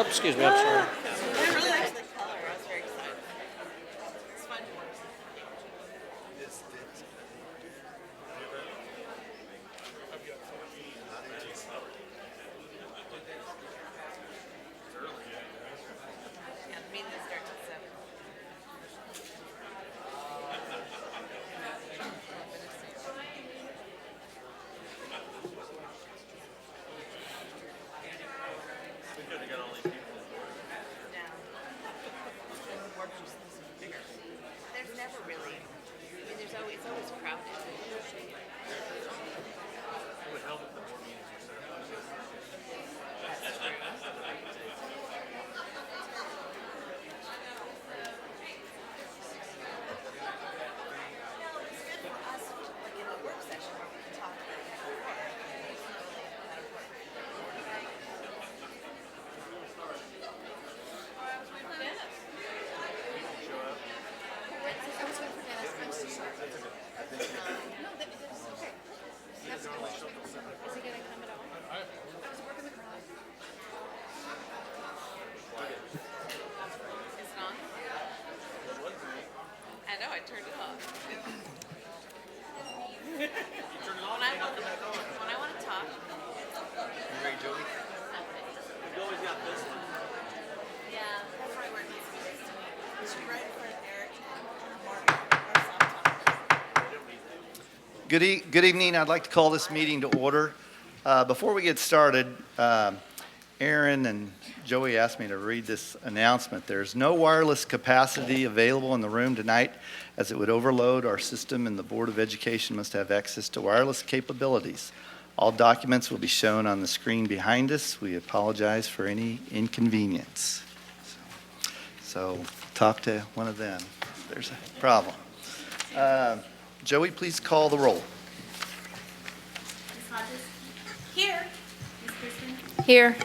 Oh, excuse me, I'm sorry. I really liked the color. I was very excited. It's fun. Yeah, the meeting starts at 7. There's never really, I mean, it's always crowded. It's good for us, like in a work session, where we can talk about it before. Is it on? I know, I turned it off. When I want to talk. You ready, Joey? Joey's got this one. Yeah, that's right where it needs to be next to me. We should write in front of Eric and Martin or something. Good evening. I'd like to call this meeting to order. Before we get started, Aaron and Joey asked me to read this announcement. There's no wireless capacity available in the room tonight, as it would overload our system, and the Board of Education must have access to wireless capabilities. All documents will be shown on the screen behind us. We apologize for any inconvenience. So talk to one of them if there's a problem. Joey, please call the roll. Ms. Hodges? Here. Ms. Christian? Here. Ms.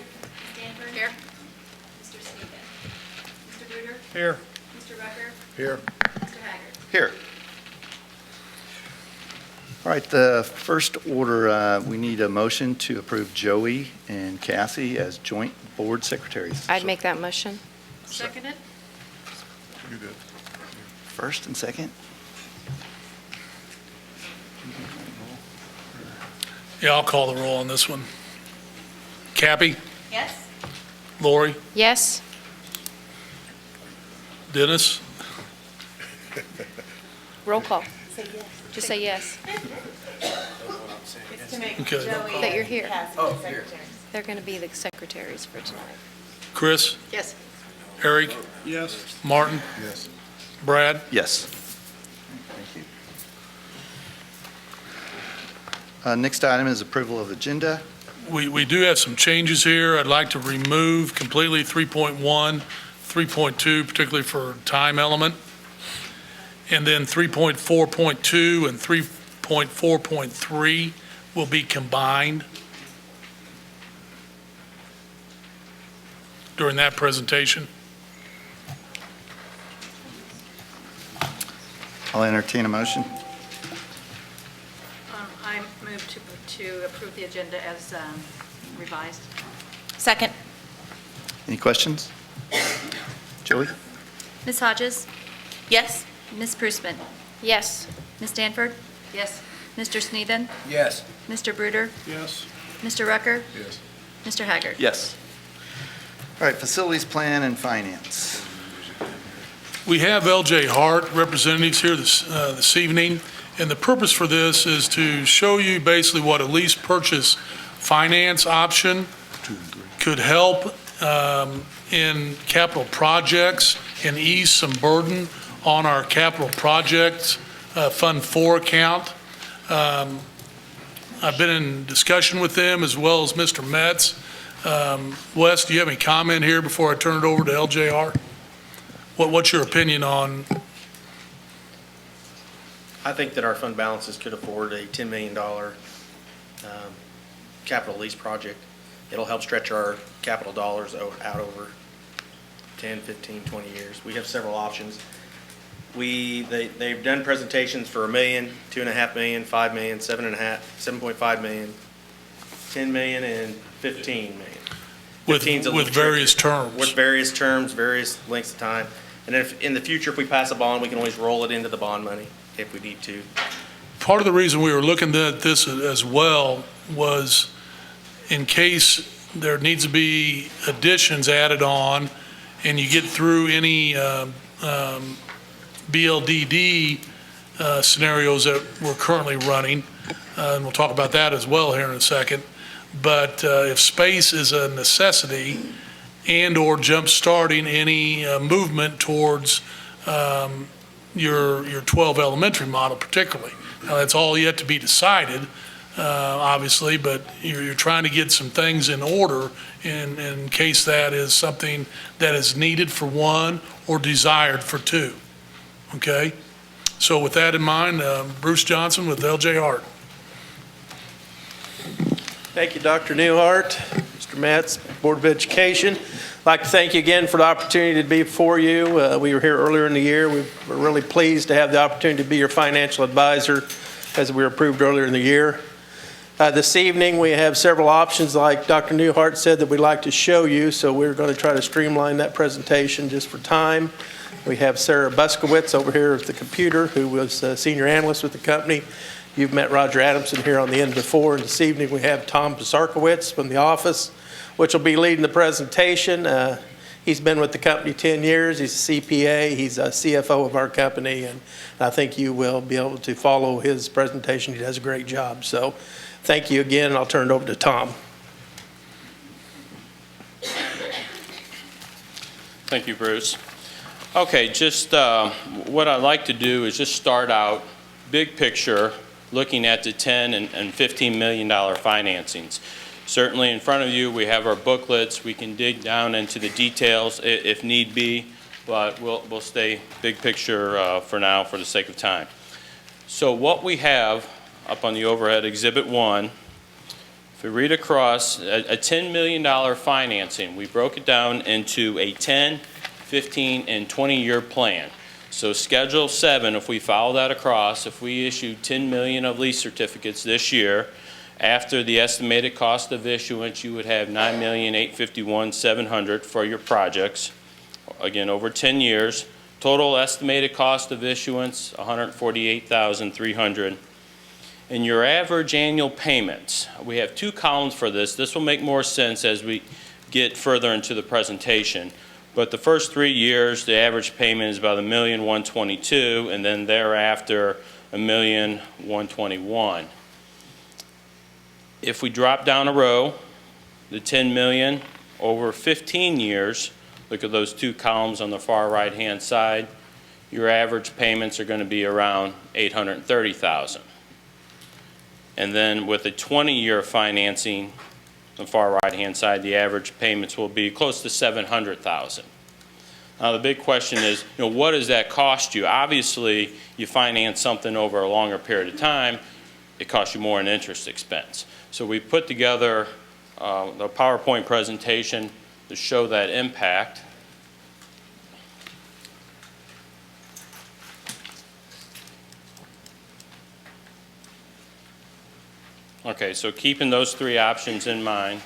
Stanford? Here. Mr. Sneeden? Mr. Bruder? Here. Mr. Rucker? Here. Mr. Haggard? Here. All right, the first order, we need a motion to approve Joey and Cassie as joint board secretaries. I'd make that motion. Second it? You good. First and second? Yeah, I'll call the roll on this one. Cappy, Yes. Lori, Yes? Dennis, Roll call. Just say yes. It's to make Okay. Joey That you're and here. Cassie the secretaries. They're going to be the secretaries for tonight. Chris, Yes. Eric, Yes. Martin, Yes. Brad. Yes. Thank you. Next item is approval of agenda. We do have some changes here. I'd like to remove completely 3.1, 3.2, particularly for time element. And then 3.4.2 and 3.4.3 will be combined during that presentation. I'll entertain a motion. I move to approve the agenda as revised. Second. Any questions? Joey? Ms. Hodges? Yes. Ms. Prusman? Yes. Ms. Stanford? Yes. Mr. Sneeden? Yes. Mr. Bruder? Yes. Mr. Rucker? Yes. Mr. Haggard? Yes. All right, facilities plan and finance. We have LJ Hart representatives here this evening, and the purpose for this is to show you basically what a lease purchase finance option could help in capital projects and ease some burden on our capital projects Fund 4 account. I've been in discussion with them as well as Mr. Metz. Wes, do you have any comment here before I turn it over to LJ Hart? What's your opinion on? I think that our fund balances could afford a $10 million capital lease project. It'll help stretch our capital dollars out over 10, 15, 20 years. We have several options. They've done presentations for $1 million, $2.5 million, $5 million, $7.5 million, $10 million, and $15 million. with 15's a little various trickier. terms. With various terms, various lengths of time. And if, in the future, if we pass a bond, we can always roll it into the bond money if we need to. Part of the reason we were looking at this as well was in case there needs to be additions added on and you get through any BLDD scenarios that we're currently running, and we'll talk about that as well here in a second. But if space is a necessity and/or jump-starting any movement towards your 12 elementary model particularly. Now, that's all yet to be decided, obviously, but you're trying to get some things in order in case that is something that is needed for one or desired for two. Okay? So with that in mind, Bruce Johnson with LJ Hart. Thank you, Dr. Newhart, Mr. Metz, Board of Education. I'd like to thank you again for the opportunity to be before you. We were here earlier in the year. We were really pleased to have the opportunity to be your financial advisor as we were approved earlier in the year. This evening, we have several options, like Dr. Newhart said, that we'd like to show you, so we're going to try to streamline that presentation just for time. We have Sarah Buskowitz over here at the computer, who was a senior analyst with the company. You've met Roger Adamson here on the end before, and this evening we have Tom Pisarkowitz from the office, which will be leading the presentation. He's been with the company 10 years. He's a CPA. He's a CFO of our company, and I think you will be able to follow his presentation. He does a great job. So thank you again, and I'll turn it over to Tom. Thank you, Bruce. Okay, just what I'd like to do is just start out big picture, looking at the 10 and $15 million financings. Certainly in front of you, we have our booklets. We can dig down into the details if need be, but we'll stay big picture for now for the sake of time. So what we have up on the overhead, Exhibit 1, if we read across, a $10 million financing, we broke it down into a 10, 15, and 20-year plan. So Schedule 7, if we follow that across, if we issue 10 million of lease certificates this year, after the estimated cost of issuance, you would have $9,851,700 for your projects. Again, over 10 years. Total estimated cost of issuance, $148,300. And your average annual payments, we have two columns for this. This will make more sense as we get further into the presentation. But the first 3 years, the average payment is about $1,122,000, and then thereafter, $1,121,000. If we drop down a row, the 10 million over 15 years, look at those two columns on the far right-hand side, your average payments are going to be around $830,000. And then with a 20-year financing, on the far right-hand side, the average payments will be close to $700,000. Now, the big question is, what does that cost you? Obviously, you finance something over a longer period of time, it costs you more in interest expense. So we put together the PowerPoint presentation to show that impact. Okay, so keeping those three options in mind.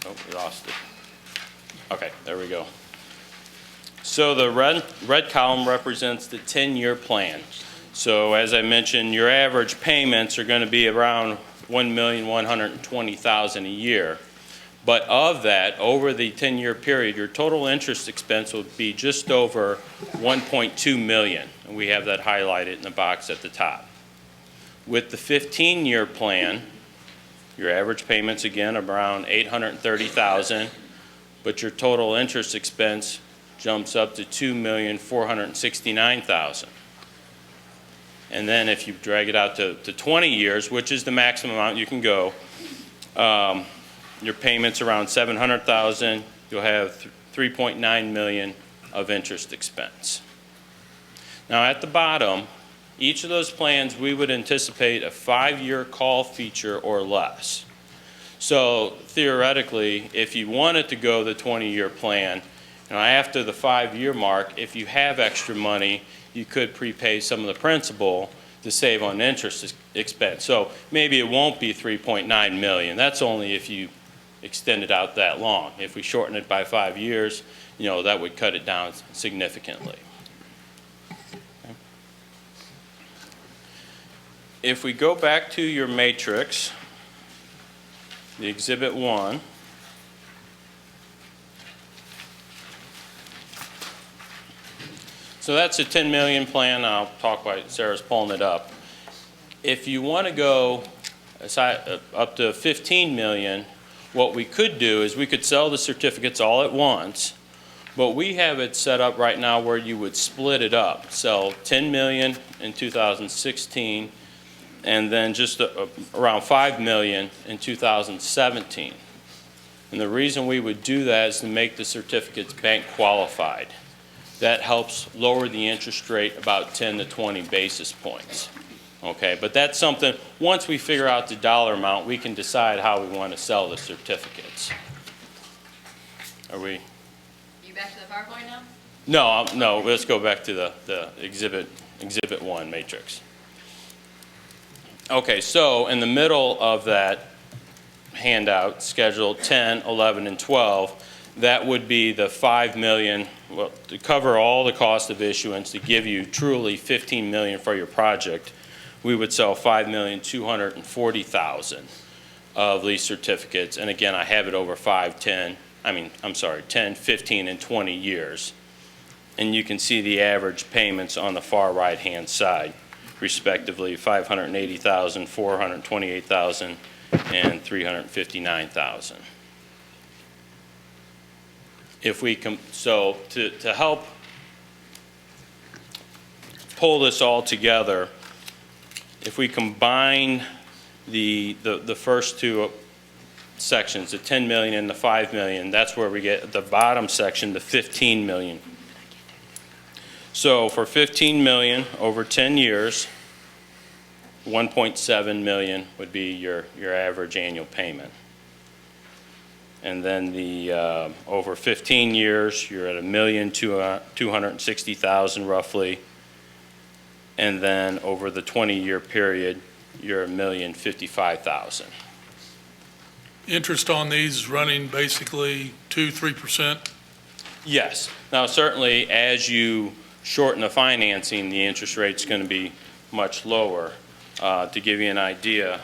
Oh, we lost it. Okay, there we go. So the red column represents the 10-year plan. So as I mentioned, your average payments are going to be around $1,120,000 a year. But of that, over the 10-year period, your total interest expense will be just over $1.2 million. And we have that highlighted in the box at the top. With the 15-year plan, your average payments, again, are around $830,000, but your total interest expense jumps up to $2,469,000. And then if you drag it out to 20 years, which is the maximum amount you can go, your payments around $700,000, you'll have $3.9 million of interest expense. Now at the bottom, each of those plans, we would anticipate a 5-year call feature or less. So theoretically, if you wanted to go the 20-year plan, after the 5-year mark, if you have extra money, you could prepay some of the principal to save on interest expense. So maybe it won't be $3.9 million. That's only if you extend it out that long. If we shorten it by 5 years, that would cut it down significantly. Okay. If we go back to your matrix, the Exhibit 1, so that's a 10 million plan. I'll talk while Sarah's pulling it up. If you want to go up to 15 million, what we could do is we could sell the certificates all at once, but we have it set up right now where you would split it up. Sell 10 million in 2016, and then just around 5 million in 2017. And the reason we would do that is to make the certificates bank qualified. That helps lower the interest rate about 10 to 20 basis points. Okay, but that's something, once we figure out the dollar amount, we can decide how we want to sell the certificates. Are we? You back to the PowerPoint now? No, let's go back to the Exhibit 1 matrix. Okay, so in the middle of that handout, Schedule 10, 11, and 12, that would be the 5 million, well, to cover all the cost of issuance, to give you truly 15 million for your project. We would sell 5,240,000 of lease certificates. And again, I have it over 10, 15, and 20 years. And you can see the average payments on the far right-hand side, respectively, 580,000, 428,000, and 359,000. If we so to help pull this all together, if we combine the first two sections, the 10 million and the 5 million, that's where we get at the bottom section, the 15 million. So for 15 million over 10 years, 1.7 million would be your average annual payment. And then the over 15 years, you're at 1,260,000 roughly. And then over the 20-year period, you're 1,055,000. Interest on these is running basically 2-3%? Yes. Now, certainly, as you shorten the financing, the interest rate's going to be much lower. To give you an idea,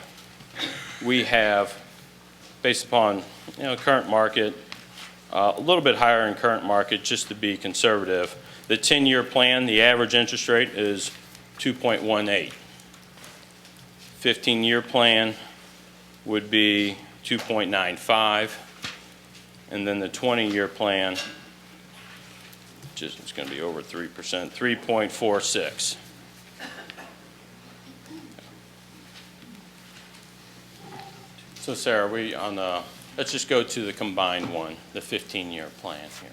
we have, based upon current market, a little bit higher in current market, just to be conservative. The 10-year plan, the average interest rate is 2.18. 15-year plan would be 2.95, and then the 20-year plan, it's going to be over 3%, 3.46. So Sarah, we on the, let's just go to the combined one, the 15-year plan here.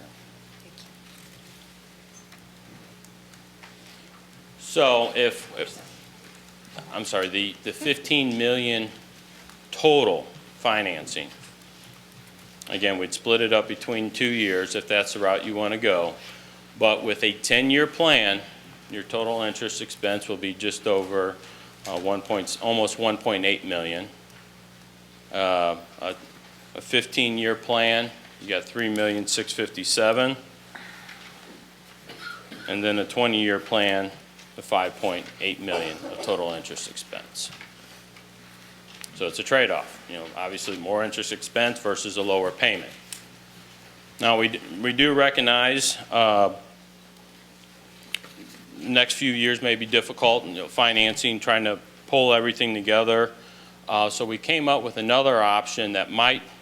So I'm sorry, the 15 million total financing, again, we'd split it up between 2 years if that's the route you want to go. But with a 10-year plan, your total interest expense will be just over almost 1.8 million. A 15-year plan, you got 3,657,000, and then a 20-year plan, the 5.8 million of total interest expense. So it's a trade-off. Obviously more interest expense versus a lower payment. Now we do recognize next few years may be difficult, financing, trying to pull everything together. So we came up with another option that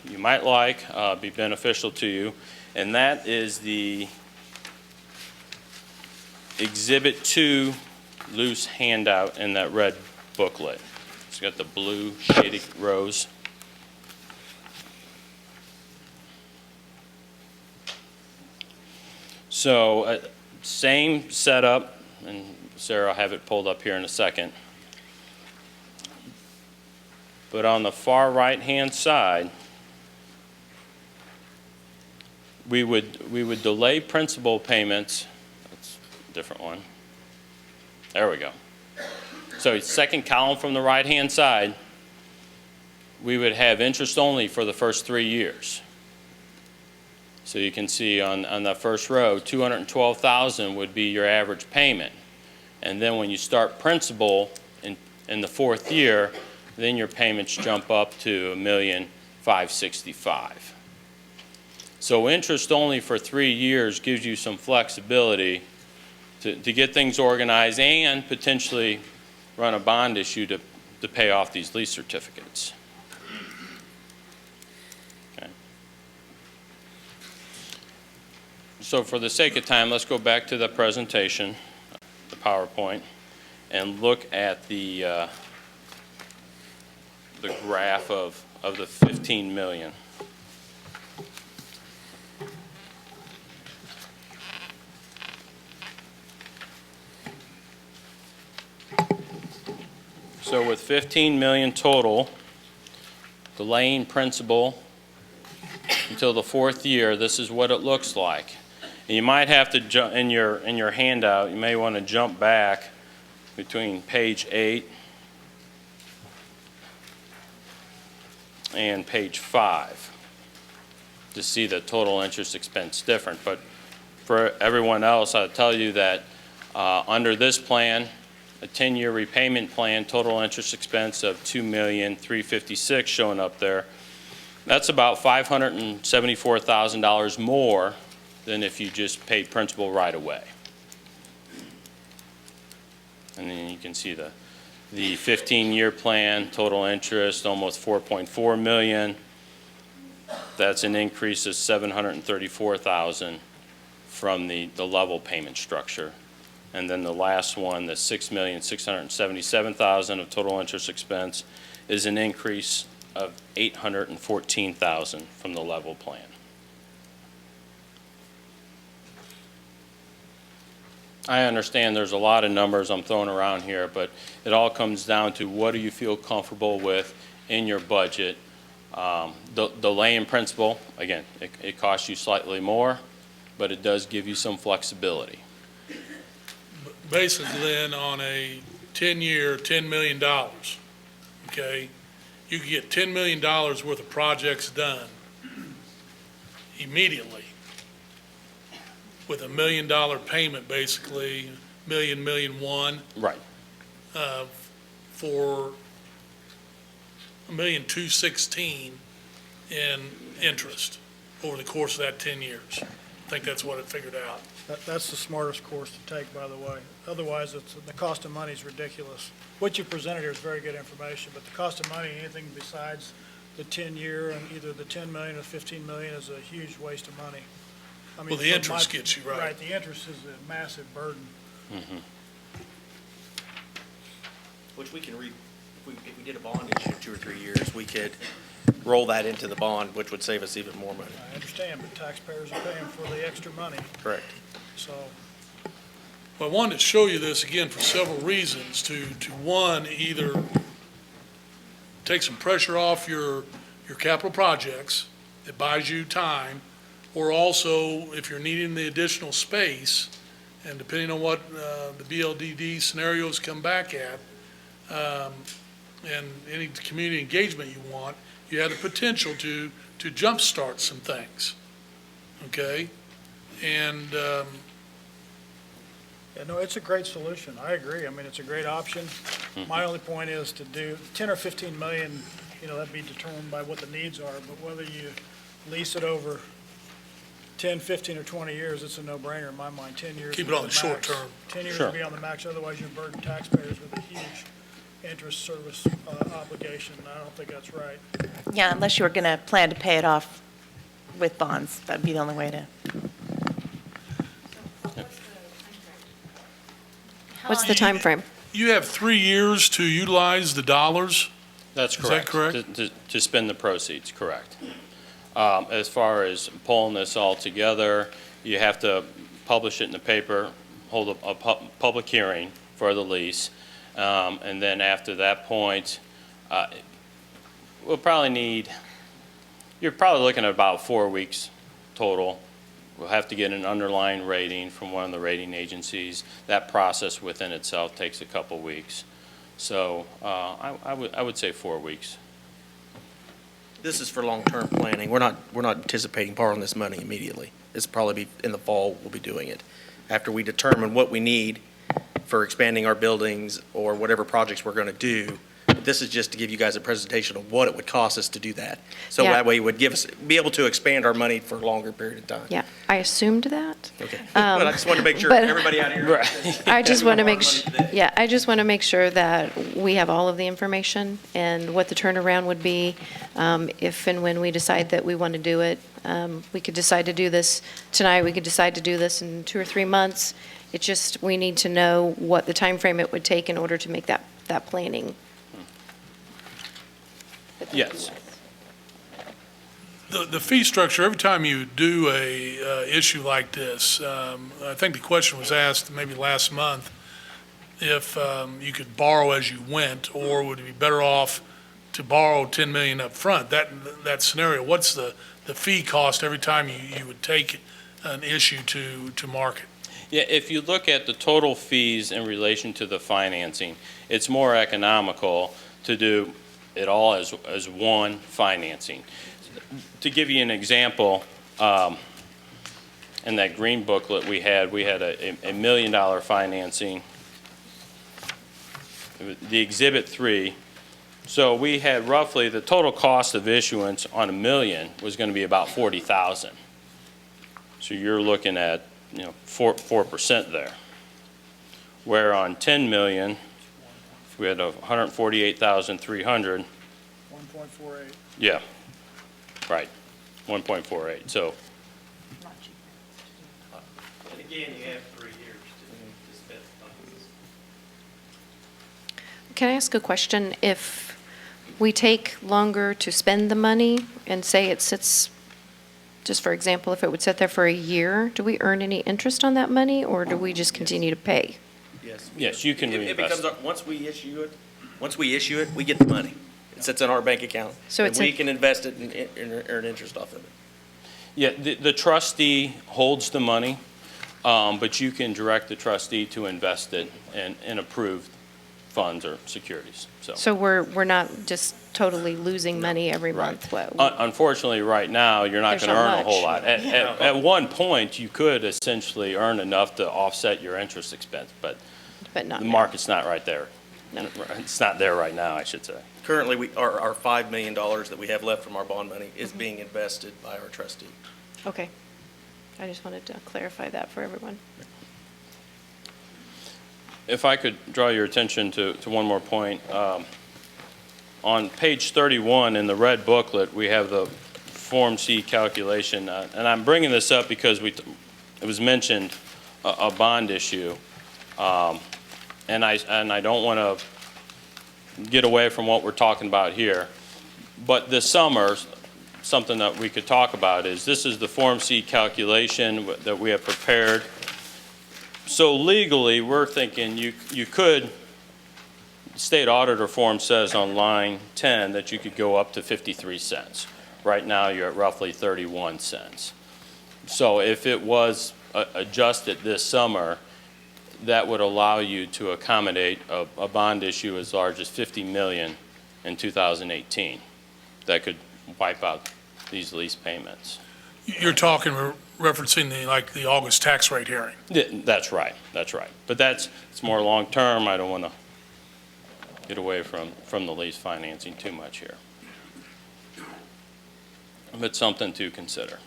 you might like, be beneficial to you, and that is the Exhibit 2 loose handout in that red booklet. It's got the blue shaded rows. So same setup, and Sarah will have it pulled up here in a second. But on the far right-hand side, we would delay principal payments. That's a different one. There we go. So second column from the right-hand side, we would have interest only for the first 3 years. So you can see on the first row, $212,000 would be your average payment. And then when you start principal in the fourth year, then your payments jump up to $1,565,000. So interest only for 3 years gives you some flexibility to get things organized and potentially run a bond issue to pay off these lease certificates. Okay. So for the sake of time, let's go back to the presentation, the PowerPoint, and look at the graph of the 15 million. So with 15 million total, delaying principal until the fourth year, this is what it looks like. And you might have to jump in your handout, you may want to jump back between page 8 and page 5 to see the total interest expense different. But for everyone else, I'll tell you that under this plan, a 10-year repayment plan, total interest expense of $2,356,000 showing up there. That's about $574,000 more than if you just paid principal right away. And then you can see the 15-year plan, total interest almost $4.4 million. That's an increase of $734,000 from the level payment structure. And then the last one, the $6,677,000 of total interest expense, is an increase of $814,000 from the level plan. I understand there's a lot of numbers I'm throwing around here, but it all comes down to what do you feel comfortable with in your budget. The delay in principal, again, it costs you slightly more, but it does give you some flexibility. Basically, then, on a 10-year, $10 million, okay, you could get $10 million worth of projects done immediately with $1 million payment, basically, $1 million, Right. for $1,216,000 in interest over the course of that 10 years. I think that's what it figured out. That's the smartest course to take, by the way. Otherwise, the cost of money is ridiculous. What you presented here is very good information, but the cost of money, anything besides the 10-year and either the 10 million or 15 million is a huge waste of money. I mean, Well, the interest gets you right. Right, the interest is a massive burden. Mm-hmm. Which we can if we did a bond issue 2 or 3 years, we could roll that into the bond, which would save us even more money. I understand, but taxpayers are paying for the extra money, Correct. so. Well, I wanted to show you this again for several reasons. To one, either take some pressure off your capital projects, it buys you time, or also if you're needing the additional space, and depending on what the BLDD scenarios come back at, and any community engagement you want, you have the potential to jumpstart some things, okay? And Yeah, no, it's a great solution. I agree. I mean, it's a great option. My only point is to do 10 or 15 million, that'd be determined by what the needs are, but whether you lease it over 10, 15, or 20 years, it's a no-brainer in my mind. 10 years. keep it would on be the short max. term. 10 years Sure. would be on the max, otherwise you burden taxpayers with a huge interest service obligation. I don't think that's right. Yeah, unless you were going to plan to pay it off with bonds. That'd be the only way to. What's the time frame? You have 3 years to utilize the dollars. That's Is that correct. correct? To spend the proceeds, correct. As far as pulling this all together, you have to publish it in the paper, hold a public hearing for the lease, and then after that point, you're probably looking at about 4 weeks total. We'll have to get an underlying rating from one of the rating agencies. That process within itself takes a couple weeks. So I would say 4 weeks. This is for long-term planning. We're not anticipating borrowing this money immediately. It's probably be in the fall, we'll be doing it. After we determine what we need for expanding our buildings or whatever projects we're gonna do. But this is just to give you guys a presentation of what it would cost us to do that. So Yeah. that way it would be able to expand our money for a longer period of time. Yeah, I assumed that. Okay. But I just wanted to make sure but- everybody out here. I just want to make, Yeah. I just want to make sure that we have all of the information and what the turnaround would be if and when we decide that we want to do it. We could decide to do this tonight, we could decide to do this in 2 or 3 months. It's just, we need to know what the time frame it would take in order to make that planning. But thank you, Yes. guys. The fee structure, every time you do a issue like this, I think the question was asked maybe last month, if you could borrow as you went, or would it be better off to borrow 10 million up front? That scenario, what's the fee cost every time you would take an issue to market? Yeah, if you look at the total fees in relation to the financing, it's more economical to do it all as one financing. To give you an example, in that green booklet we had a $1 million financing, the Exhibit 3. So we had roughly, the total cost of issuance on $1 million was going to be about $40,000. So you're looking at, 4% there. Where on 10 million, we had 148,300. 1.48. Yeah, right, 1.48. So And again, you have 3 years to spend funds. Can I ask a question? If we take longer to spend the money and say it sits, just for example, if it would sit there for a year, do we earn any interest on that money, or do we just continue to pay? Yes. yes, you can It reinvest. becomes, once we issue it, we get the money. It sits in our bank account. So and it's we a- can invest it and earn interest off of it. Yeah, the trustee holds the money, but you can direct the trustee to invest it in approved funds or securities, so. So we're not just totally losing money every month? Unfortunately, right now, you're not There's going to not earn a whole much. lot. At one point, you could essentially earn enough to offset your interest expense, but But not the now. market's not right there. No. It's not there right now, I should say. Currently, our $5 million that we have left from our bond money is being invested by our trustee. Okay. I just wanted to clarify that for everyone. If I could draw your attention to one more point. On page 31 in the red booklet, we have the Form C calculation. And I'm bringing this up because it was mentioned, a bond issue. And I don't want to get away from what we're talking about here. But this summer, something that we could talk about is, this is the Form C calculation that we have prepared. So legally, we're thinking you could, state auditor form says on line 10 that you could go up to 53 cents. Right now, you're at roughly 31 cents. So if it was adjusted this summer, that would allow you to accommodate a bond issue as large as 50 million in 2018. That could wipe out these lease payments. You're talking, referencing the August tax rate hearing. Yeah, that's right, that's right. But it's more long-term. I don't want to get away from the lease financing too much here. But something to consider.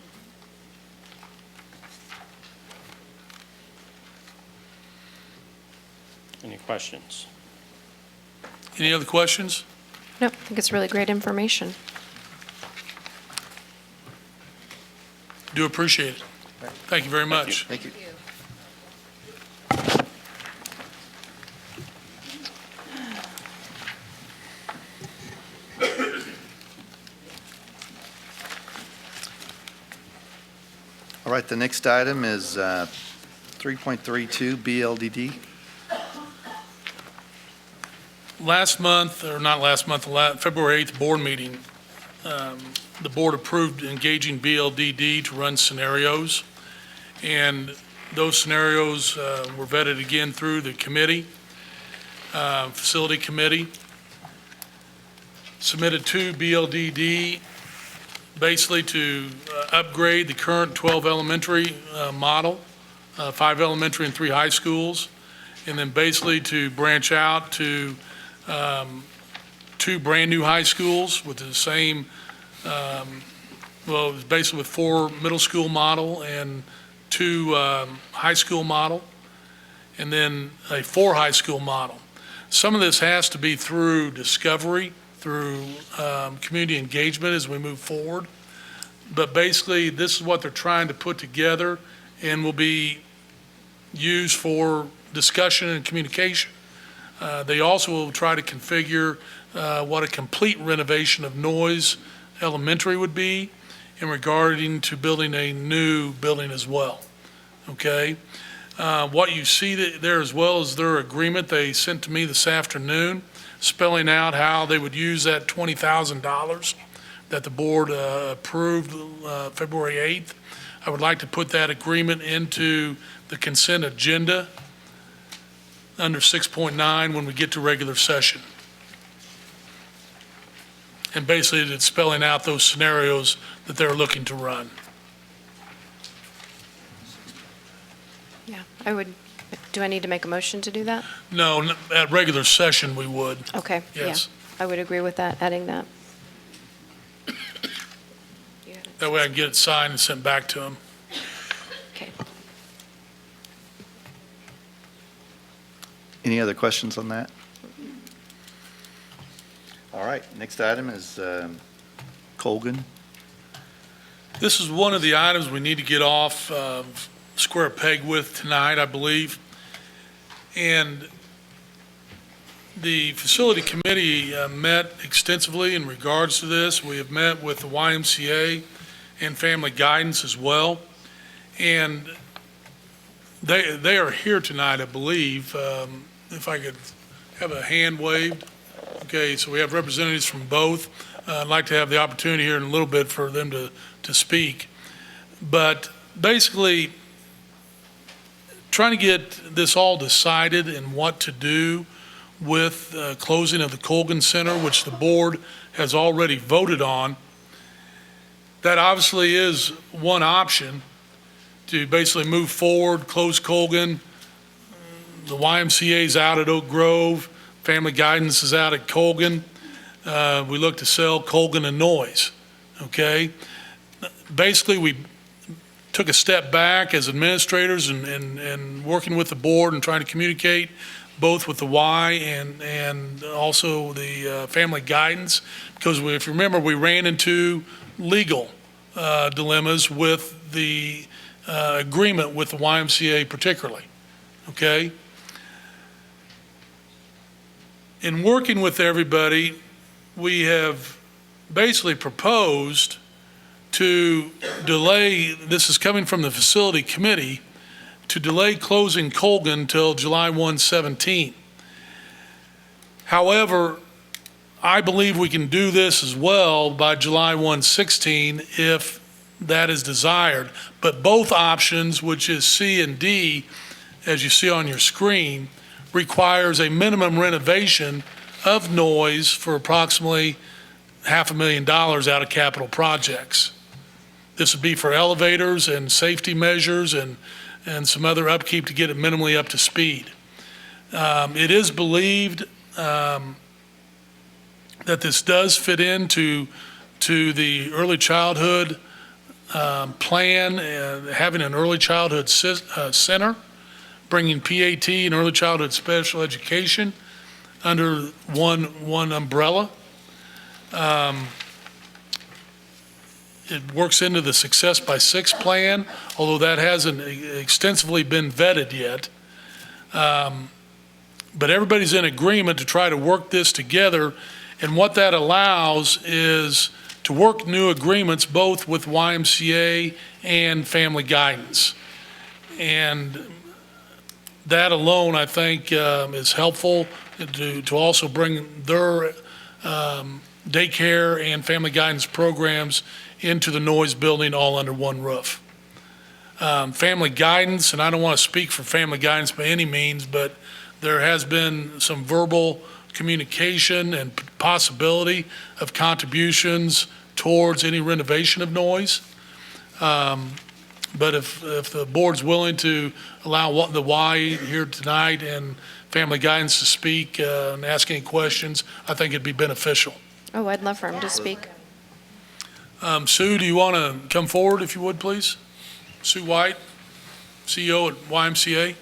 Any questions? Any other questions? No, I think it's really great information. Do appreciate it. Thank you very much. Thank you. All right, the next item is 3.32 BLDD. Last month, or not last month, February 8th board meeting, the board approved engaging BLDD to run scenarios. And those scenarios were vetted again through the committee, facility committee, submitted to BLDD basically to upgrade the current 12 elementary model, 5 elementary and 3 high schools, and then basically to branch out to 2 brand-new high schools with the same, well, basically with 4 middle school model and 2 high school model, and then a 4 high school model. Some of this has to be through discovery, through community engagement as we move forward. But basically, this is what they're trying to put together and will be used for discussion and communication. They also will try to configure what a complete renovation of Noyes Elementary would be in regarding to building a new building as well. Okay? What you see there as well is their agreement they sent to me this afternoon, spelling out how they would use that $20,000 that the board approved February 8th. I would like to put that agreement into the consent agenda under 6.9 when we get to regular session. And basically, it's spelling out those scenarios that they're looking to run. Yeah, do I need to make a motion to do that? No, at regular session, we would. Okay, yeah. Yes. I would agree with that, adding that. That way I can get it signed and sent back to them. Okay. Any other questions on that? All right, next item is Colgan. This is one of the items we need to get off square peg with tonight, I believe. And the facility committee met extensively in regards to this. We have met with the YMCA and family guidance as well. And they are here tonight, I believe. If I could have a hand waved. Okay, so we have representatives from both. I'd like to have the opportunity here in a little bit for them to speak. But basically, trying to get this all decided and what to do with closing of the Colgan Center, which the board has already voted on. That obviously is one option to basically move forward, close Colgan. The YMCA's out at Oak Grove. Family Guidance is out at Colgan. We look to sell Colgan and Noyes, okay? Basically, we took a step back as administrators and working with the board and trying to communicate both with the Y and also the Family Guidance, because if you remember, we ran into legal dilemmas with the agreement with the YMCA particularly, okay? In working with everybody, we have basically proposed to delay, this is coming from the facility committee, to delay closing Colgan till July 1/17. However, I believe we can do this as well by July 1/16 if that is desired. But both options, which is C and D, as you see on your screen, requires a minimum renovation of Noyes for approximately $500,000 out of capital projects. This would be for elevators and safety measures and some other upkeep to get it minimally up to speed. It is believed that this does fit into the early childhood plan, having an early childhood center, bringing PAT and early childhood special education under one umbrella. It works into the Success by Six plan, although that hasn't extensively been vetted yet. But everybody's in agreement to try to work this together, and what that allows is to work new agreements both with YMCA and Family Guidance. And that alone, I think, is helpful to also bring their daycare and family guidance programs into the Noyes building all under one roof. Family Guidance, and I don't want to speak for Family Guidance by any means, but there has been some verbal communication and possibility of contributions towards any renovation of noise. But if the board's willing to allow the Y here tonight and family guidance to speak and ask any questions, I think it'd be beneficial. Oh, I'd love for him to speak. Sue, do you want to come forward, if you would, please? Sue White, CEO at YMCA.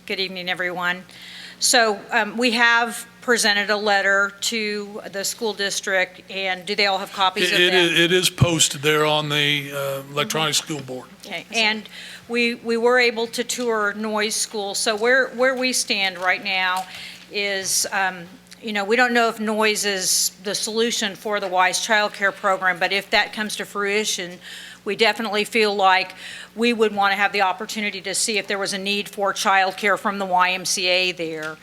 Good evening, everyone. So we have presented a letter to the school district, and do they all have copies of that? It is posted there on the electronic school board. Okay, and we were able to tour Noyes School. So where we stand right now is, we don't know if Noyes is the solution for the WISE Child Care Program, but if that comes to fruition, we definitely feel like we would want to have the opportunity to see if there was a need for childcare from the YMCA there.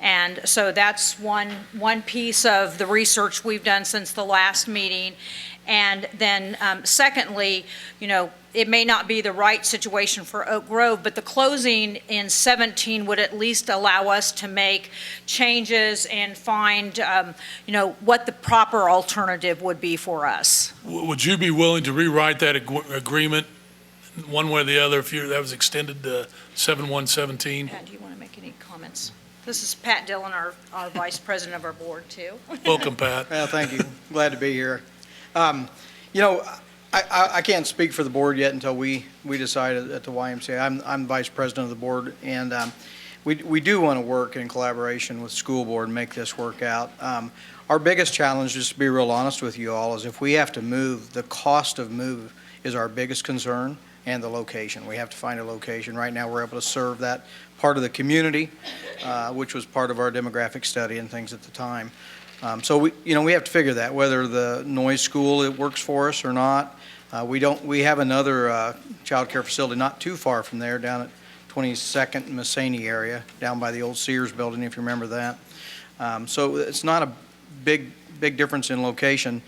And so that's one piece of the research we've done since the last meeting. And then secondly, it may not be the right situation for Oak Grove, but the closing in 17 would at least allow us to make changes and find, what the proper alternative would be for us. Would you be willing to rewrite that agreement one way or the other if that was extended to 7/1/17? Pat, do you want to make any comments? This is Pat Dillon, our vice president of our board, too. Welcome, Pat. Well, thank you. Glad to be here. I can't speak for the board yet until we decide at the YMCA. I'm vice president of the board, and we do want to work in collaboration with school board and make this work out. Our biggest challenge, just to be real honest with you all, is if we have to move, the cost of move is our biggest concern, and the location. We have to find a location. Right now, we're able to serve that part of the community, which was part of our demographic study and things at the time. So we have to figure that, whether the Noyes School, it works for us or not. We have another child care facility not too far from there, down at 22nd and Masseny area, down by the old Sears building, if you remember that. So it's not a big difference in location.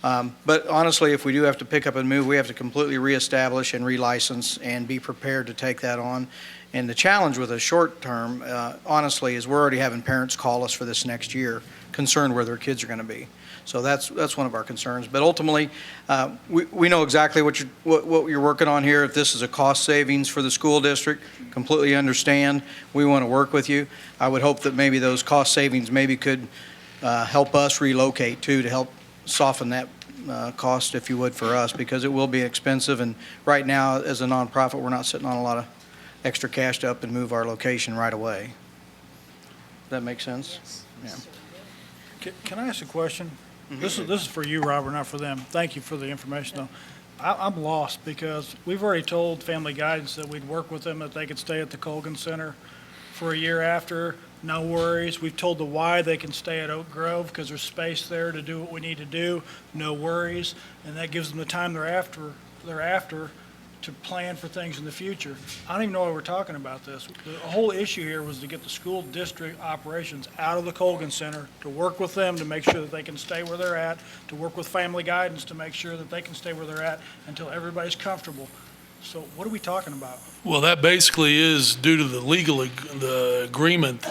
But honestly, if we do have to pick up and move, we have to completely reestablish and relicense and be prepared to take that on. And the challenge with a short term, honestly, is we're already having parents call us for this next year, concerned where their kids are going to be. So that's one of our concerns. But ultimately, we know exactly what you're working on here. If this is a cost savings for the school district, completely understand. We want to work with you. I would hope that maybe those cost savings maybe could help us relocate too, to help soften that cost, if you would, for us, because it will be expensive. And right now, as a nonprofit, we're not sitting on a lot of extra cash to up and move our location right away. Does that make sense? Yes. Yeah. Can I ask a question? This is for you, Robert, not for them. Thank you for the information, though. I'm lost because we've already told Family Guidance that we'd work with them, that they could stay at the Colgan Center for a year after. No worries. We've told the Y they can stay at Oak Grove because there's space there to do what we need to do. No worries. And that gives them the time thereafter to plan for things in the future. I don't even know why we're talking about this. The whole issue here was to get the school district operations out of the Colgan Center, to work with them to make sure that they can stay where they're at, to work with Family Guidance to make sure that they can stay where they're at until everybody's comfortable. So what are we talking about? Well, that basically is due to the agreement,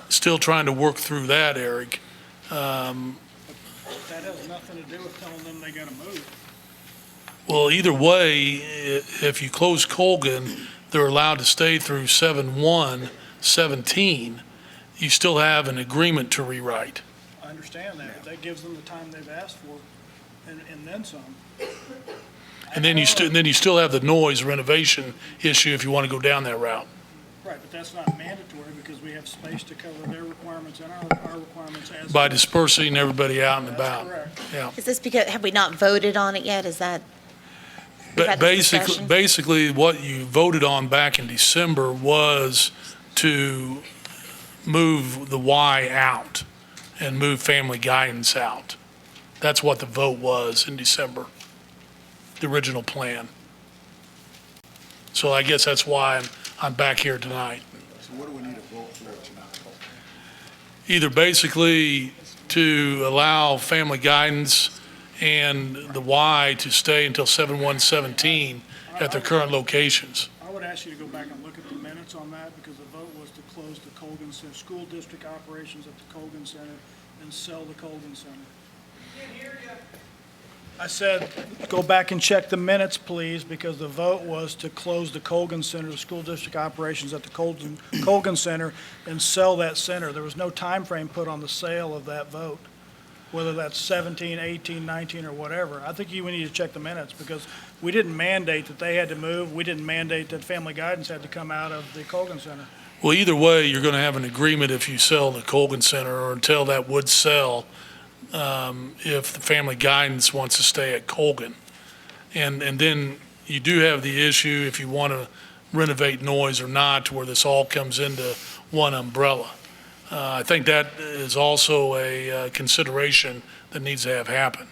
still trying to work through that, Eric. That has nothing to do with telling them they gotta move. Well, either way, if you close Colgan, they're allowed to stay through 7/1/17. You still have an agreement to rewrite. I understand that, but that gives them the time they've asked for and then some. And then you still have the noise renovation issue if you want to go down that route. Right, but that's not mandatory because we have space to cover their requirements and our requirements as. By dispersing everybody out and about. That's correct. Yeah. Is this because, have we not voted on it yet? Is that? We've But had this basically, discussion? basically, what you voted on back in December was to move the Y out and move Family Guidance out. That's what the vote was in December, the original plan. So I guess that's why I'm back here tonight. So what do we need to vote for tonight? Either basically to allow Family Guidance and the Y to stay until 7/1/17 at their current locations. I would ask you to go back and look at the minutes on that, because the vote was to close the Colgan Center, school district operations at the Colgan Center and sell the Colgan Center. I said, go back and check the minutes, please, because the vote was to close the Colgan Center, the school district operations at the Colgan Center, and sell that center. There was no time frame put on the sale of that vote, whether that's 17, 18, 19, or whatever. I think we need to check the minutes, because we didn't mandate that they had to move. We didn't mandate that Family Guidance had to come out of the Colgan Center. Well, either way, you're going to have an agreement if you sell the Colgan Center, or until that would sell, if the Family Guidance wants to stay at Colgan. And then you do have the issue if you want to renovate Noise or not, to where this all comes into one umbrella. I think that is also a consideration that needs to have happen.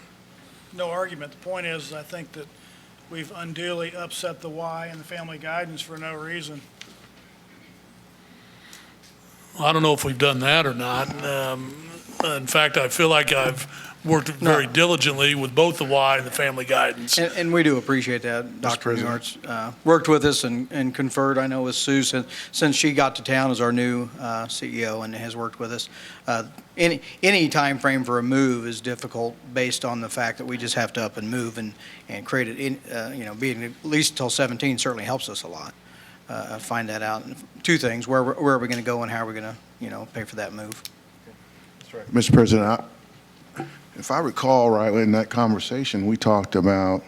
No argument. The point is, I think that we've unduly upset the Y and the Family Guidance for no reason. I don't know if we've done that or not. In fact, I feel like I've worked very diligently with both the Y and the Family Guidance. And we do appreciate that. Dr. Newhart's worked with us and conferred, I know, with Sue since she got to town as our new CEO and has worked with us. Any time frame for a move is difficult based on the fact that we just have to up and move and create it, being at least until 17 certainly helps us a lot. Find that out. Two things, where are we going to go and how are we going to, pay for that move? Mr. President, if I recall rightly in that conversation, we talked about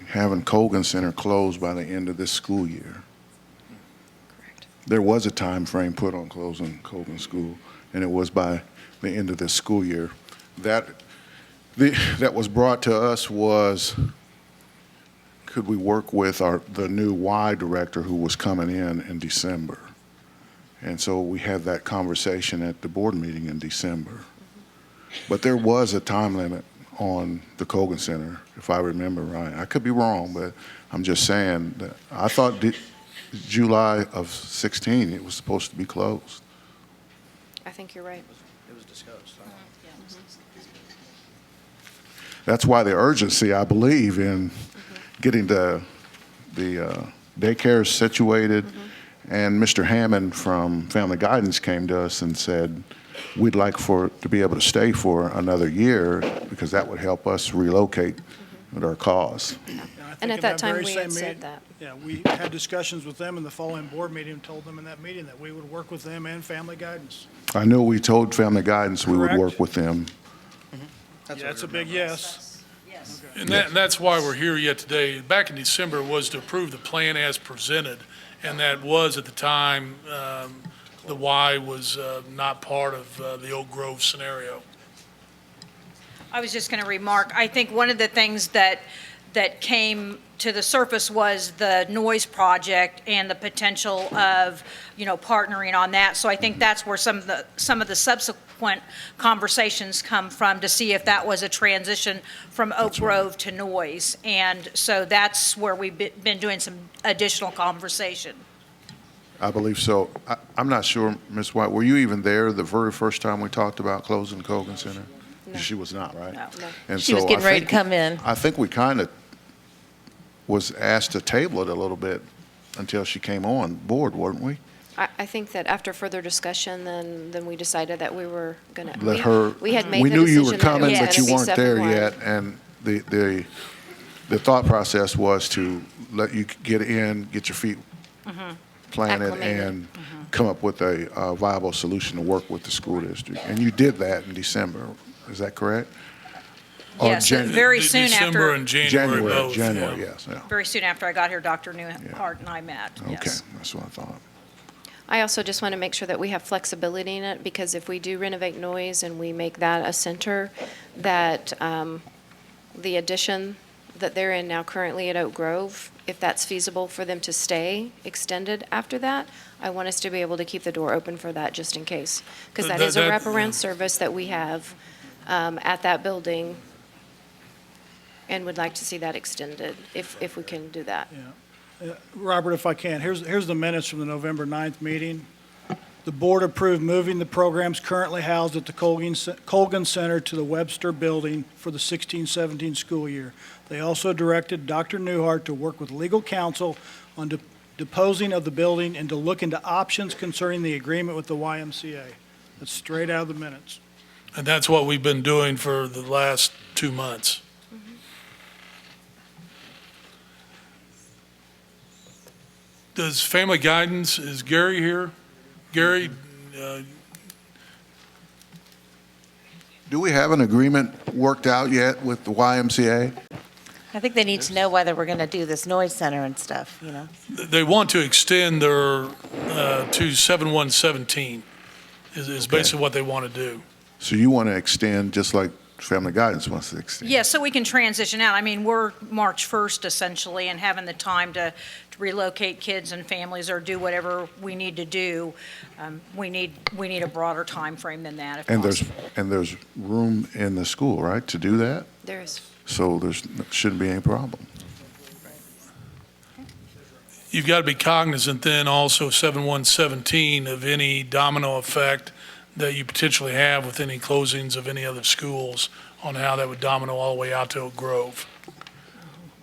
having Colgan Center closed by the end of this school year. Correct. There was a time frame put on closing Colgan School, and it was by the end of this school year. That was brought to us was, could we work with the new Y director who was coming in December? And so we had that conversation at the board meeting in December. But there was a time limit on the Colgan Center, if I remember right. I could be wrong, but I'm just saying that I thought July of 16 it was supposed to be closed. I think you're right. It was discussed. That's why the urgency, I believe, in getting the daycare situated. And Mr. Hammond from Family Guidance came to us and said, we'd like to be able to stay for another year, because that would help us relocate at our cost. And at that time, we had said that. Yeah, we had discussions with them in the following board meeting and told them in that meeting that we would work with them and Family Guidance. I know we told Family Guidance we would Correct. work with them. That's a big yes. Yes. And that's why we're here yet today. Back in December was to approve the plan as presented, and that was at the time, the Y was not part of the Oak Grove scenario. I was just going to remark, I think one of the things that came to the surface was the noise project and the potential of, partnering on that. So I think that's where some of the subsequent conversations come from, to see if that was a transition from Oak Grove to noise. And so that's where we've been doing some additional conversation. I believe so. I'm not sure, Ms. White, were you even there the very first time we talked about closing Colgan Center? No. She was not, right? No. And She was so getting I ready to think- come in. I think we kind of was asked to table it a little bit until she came on board, weren't we? I think that after further discussion, then we decided that we were going to. Let her. We had made We the knew you decision were that it coming, was but gonna you be weren't there 7-1. yet, and the thought process was to let you get in, get your feet planted, Acclimated. and come up with a viable solution to work with the school district. And you did that in December. Is that correct? Or Yes, Jan- very soon December after, and January both. January, yeah. yes, yeah. very soon after I got here, Dr. Newhart and I met, Okay, yes. that's what I thought. I also just want to make sure that we have flexibility in it, because if we do renovate noise and we make that a center, that the addition that they're in now currently at Oak Grove, if that's feasible for them to stay extended after that, I want us to be able to keep the door open for that just in case. Because that is a That- wraparound service that we have at that building, and would like to see that extended if we can do that. Robert, if I can, here's the minutes from the November 9th meeting. The board approved moving the programs currently housed at the Colgan Center to the Webster Building for the 16-17 school year. They also directed Dr. Newhart to work with legal counsel on disposing of the building and to look into options concerning the agreement with the YMCA. That's straight out of the minutes. And that's what we've been doing for the last 2 months. Does Family Guidance, is Gary here? Gary, Do we have an agreement worked out yet with the YMCA? I think they need to know whether we're going to do this noise center and stuff, you know? they want to extend their, to 7117 is basically what they want to do. So you want to extend just like Family Guidance wants to extend? Yeah, so we can transition out. I mean, we're March 1st essentially, and having the time to relocate kids and families or do whatever we need to do. We need a broader time frame than that if possible. And there's room in the school, right, to do that? There is. So shouldn't be any problem. You've got to be cognizant then also 7117 of any domino effect that you potentially have with any closings of any other schools on how that would domino all the way out to Oak Grove.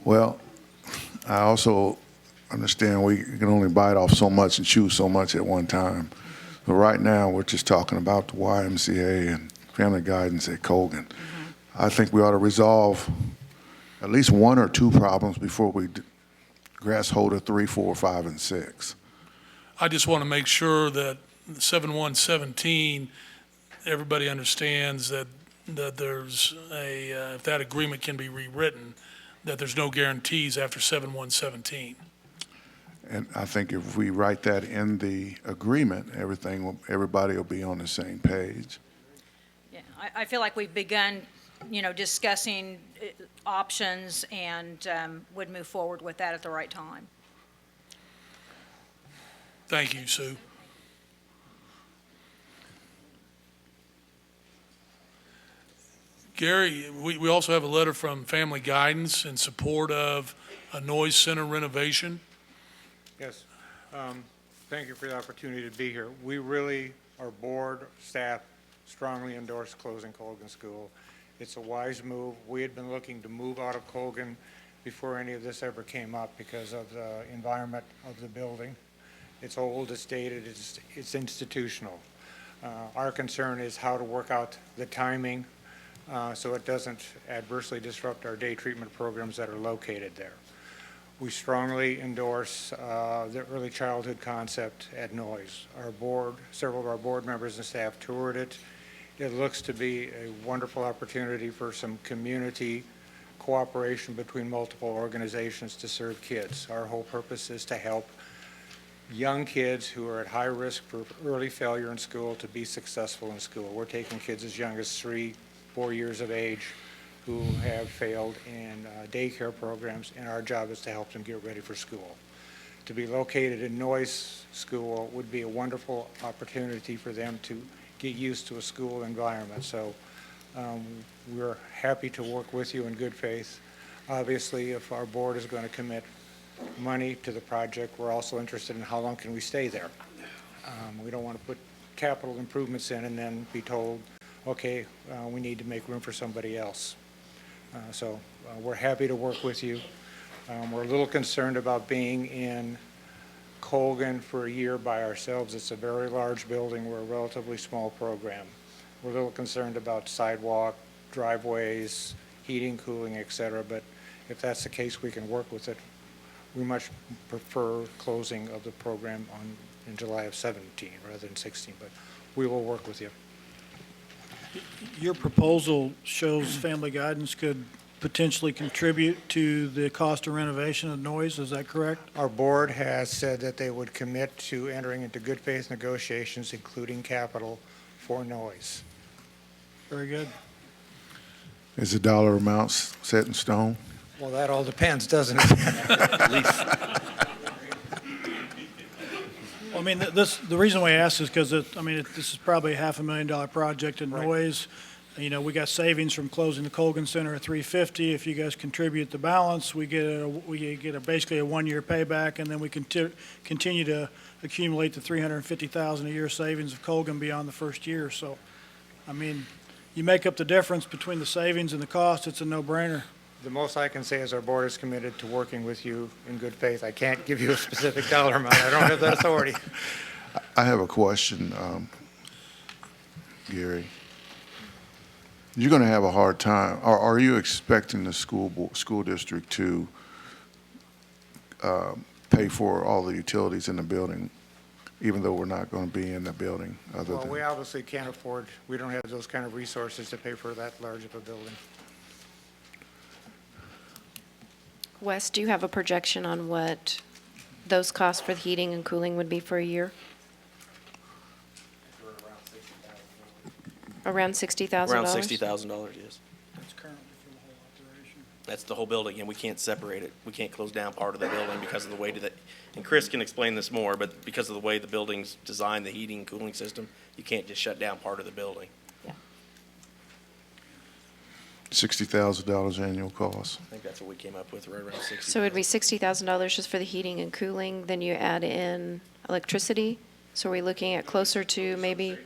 Well, I also understand we can only bite off so much and chew so much at one time. But right now, we're just talking about the YMCA and Family Guidance at Colgan. I think we ought to resolve at least 1 or 2 problems before we grasp hold of 3, 4, 5, and 6. I just want to make sure that 7117, everybody understands that there's if that agreement can be rewritten, that there's no guarantees after 7117. And I think if we write that in the agreement, everybody will be on the same page. Yeah, I feel like we've begun, discussing options and would move forward with that at the right time. Thank you, Sue. Gary, we also have a letter from Family Guidance in support of a noise center renovation. Yes. Thank you for the opportunity to be here. We really, our board, staff, strongly endorse closing Colgan School. It's a wise move. We had been looking to move out of Colgan before any of this ever came up because of the environment of the building. It's old, it's dated, it's institutional. Our concern is how to work out the timing so it doesn't adversely disrupt our day treatment programs that are located there. We strongly endorse the early childhood concept at Noyes. Our board, several of our board members and staff toured it. It looks to be a wonderful opportunity for some community cooperation between multiple organizations to serve kids. Our whole purpose is to help young kids who are at high risk for early failure in school to be successful in school. We're taking kids as young as 3, 4 years of age who have failed in daycare programs, and our job is to help them get ready for school. To be located in Noyes School would be a wonderful opportunity for them to get used to a school environment. So we're happy to work with you in good faith. Obviously, if our board is going to commit money to the project, we're also interested in how long can we stay there. We don't want to put capital improvements in and then be told, okay, we need to make room for somebody else. So we're happy to work with you. We're a little concerned about being in Colgan for a year by ourselves. It's a very large building. We're a relatively small program. We're a little concerned about sidewalk, driveways, heating, cooling, et cetera, but if that's the case, we can work with it. We much prefer closing of the program in July of 17 rather than 16, but we will work with you. Your proposal shows Family Guidance could potentially contribute to the cost of renovation of Noyes, is that correct? Our board has said that they would commit to entering into good faith negotiations, including capital, for Noyes. Very good. Is the dollar amount set in stone? Well, that all depends, doesn't it? At least. Well, I mean, the reason why I asked is because, this is probably a $500,000 project in Noyes. You know, we got savings from closing the Colgan Center at 350. If you guys contribute the balance, we get basically a one-year payback, and then we continue to accumulate the 350,000 a year savings of Colgan beyond the first year. So, I mean, you make up the difference between the savings and the cost, it's a no-brainer. The most I can say is our board is committed to working with you in good faith. I can't give you a specific dollar amount. I don't have that authority. I have a question, Gary. You're going to have a hard time, or are you expecting the school district to pay for all the utilities in the building, even though we're not going to be in the building? Well, we obviously can't afford, we don't have those kind of resources to pay for that large of a building. Wes, do you have a projection on what those costs for the heating and cooling would be for a year? Around $60,000? Around $60,000, yes. That's currently for the whole operation. That's the whole building, and we can't separate it. We can't close down part of the building because of the way that, and Chris can explain this more, but because of the way the building's designed, the heating and cooling system, you can't just shut down part of the building. $60,000 annual cost. I think that's what we came up with, right around 60. So it'd be $60,000 just for the heating and cooling, then you add in electricity? So are we looking at closer to maybe,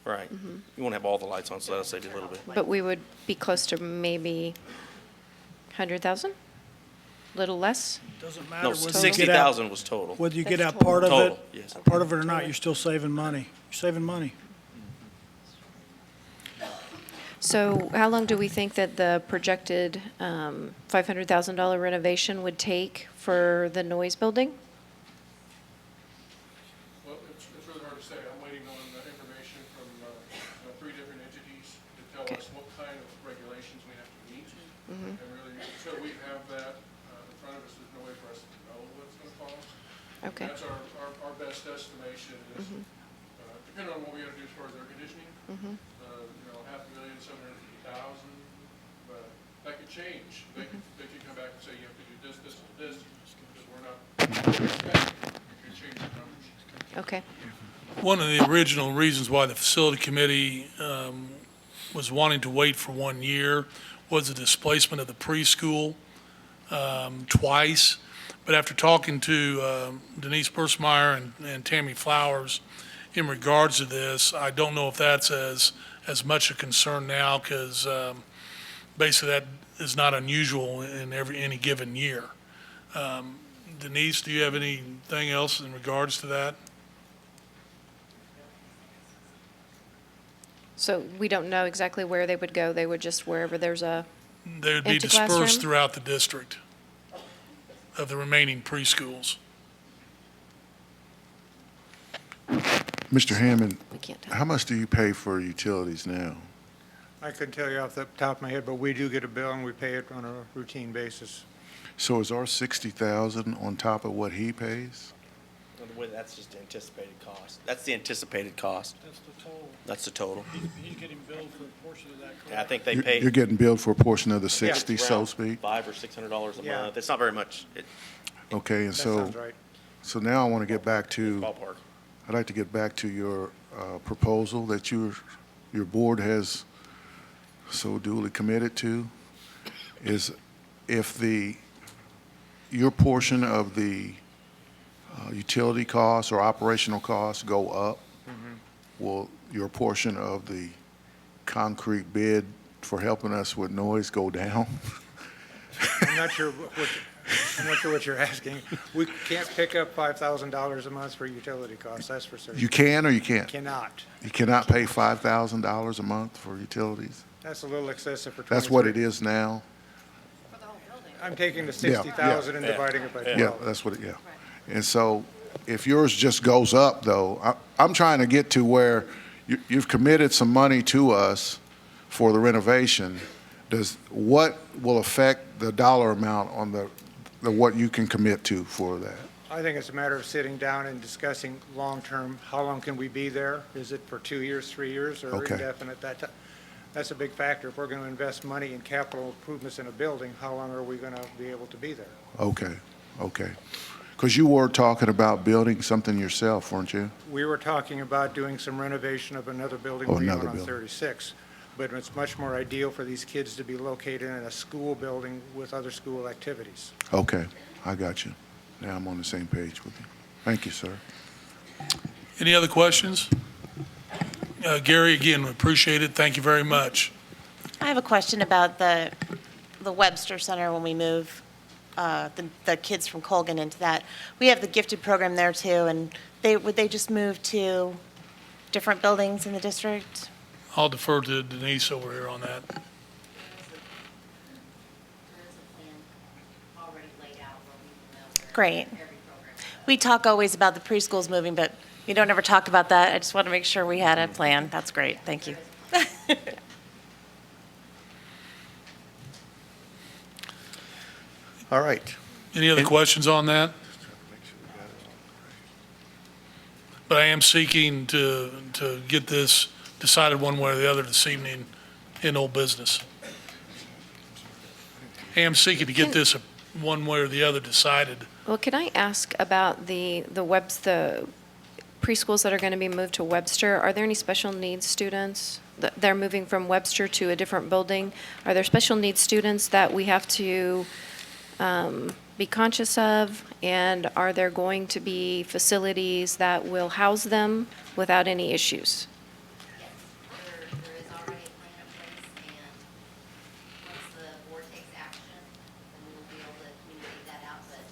Right. You won't have all the lights on, so that'll save you a little bit. but we would be close to maybe 100,000? Little less? Doesn't matter No, whether you get out, 60,000 was total. whether you get That's out part of Total, it, yes. part of it or not, you're still saving money. You're saving money. So how long do we think that the projected $500,000 renovation would take for the noise building? Well, it's really hard to say. I'm waiting on information from 3 different entities to tell us what kind of regulations we have to meet. And really, until we have that in front of us, there's no way for us to know what it's going to cost. Okay. That's our best estimation is, depending on what we got to do as far as air conditioning, $500,000, $750,000, but that could change. They could come back and say, you have to do this, this, and this, because we're not expecting. It could change the numbers. Okay. One of the original reasons why the facility committee was wanting to wait for 1 year was the displacement of the preschool twice. But after talking to Denise Bursmeyer and Tammy Flowers in regards to this, I don't know if that's as much a concern now, because basically that is not unusual in any given year. Denise, do you have anything else in regards to that? So we don't know exactly where they would go. They would just wherever there's a They would be empty dispersed classroom? throughout the district of the remaining preschools. Mr. Hammond, We can't tell. how much do you pay for utilities now? I couldn't tell you off the top of my head, but we do get a bill and we pay it on a routine basis. So is our 60,000 on top of what he pays? That's just anticipated cost. That's the anticipated cost. That's the total. That's the total. He's getting billed for a portion of that, correct? Yeah, I think they You're pay. you're getting billed for a portion of the 60, so around to speak? $500 or $600 a Yeah. month. It's not very much. Okay, and That so, sounds right. so now I want to get back to, Ballpark. I'd like to get back to your proposal that your board has so duly committed to, is if your portion of the utility costs or operational costs go up, will your portion of the concrete bid for helping us with noise go down? I'm not sure what you're asking. We can't pick up $5,000 a month for utility costs, that's for certain. You can or you can't? Cannot. You cannot pay $5,000 a month for utilities? That's a little excessive for 23. That's what it is now? I'm taking the Yeah, 60,000 and yeah. dividing it by 12. Yeah, that's what, yeah. And so if yours just goes up, though, I'm trying to get to where you've committed some money to us for the renovation. What will affect the dollar amount on the what you can commit to for that? I think it's a matter of sitting down and discussing long-term, how long can we be there? Is it for 2 years, 3 years, or Okay. indefinite? That's a big factor. If we're going to invest money in capital improvements in a building, how long are we going to be able to be there? Okay, okay. Because you were talking about building something yourself, weren't you? We were talking about doing some renovation of another building Oh, we own another on building. 36. But it's much more ideal for these kids to be located in a school building with other school activities. Okay, I got you. Now I'm on the same page with you. Thank you, sir. Any other questions? Gary, again, appreciate it. Thank you very much. I have a question about the Webster Center when we move the kids from Colgan into that. We have the gifted program there too, and would they just move to different buildings in the district? I'll defer to Denise over here on that. There is a plan already laid out where we can move there. Great. Every program. We talk always about the preschools moving, but we don't ever talk about that. I just want to make sure we had a plan. That's great. Thank you. All right. Any other questions on that? But I am seeking to get this decided one way or the other this evening in old business. I am seeking to get this one way or the other decided. Well, can I ask about the preschools that are going to be moved to Webster? Are there any special needs students? They're moving from Webster to a different building. Are there special needs students that we have to be conscious of? And are there going to be facilities that will house them without any issues? There is already a plan in place, and once the board takes action, then we will be able to communicate that out, but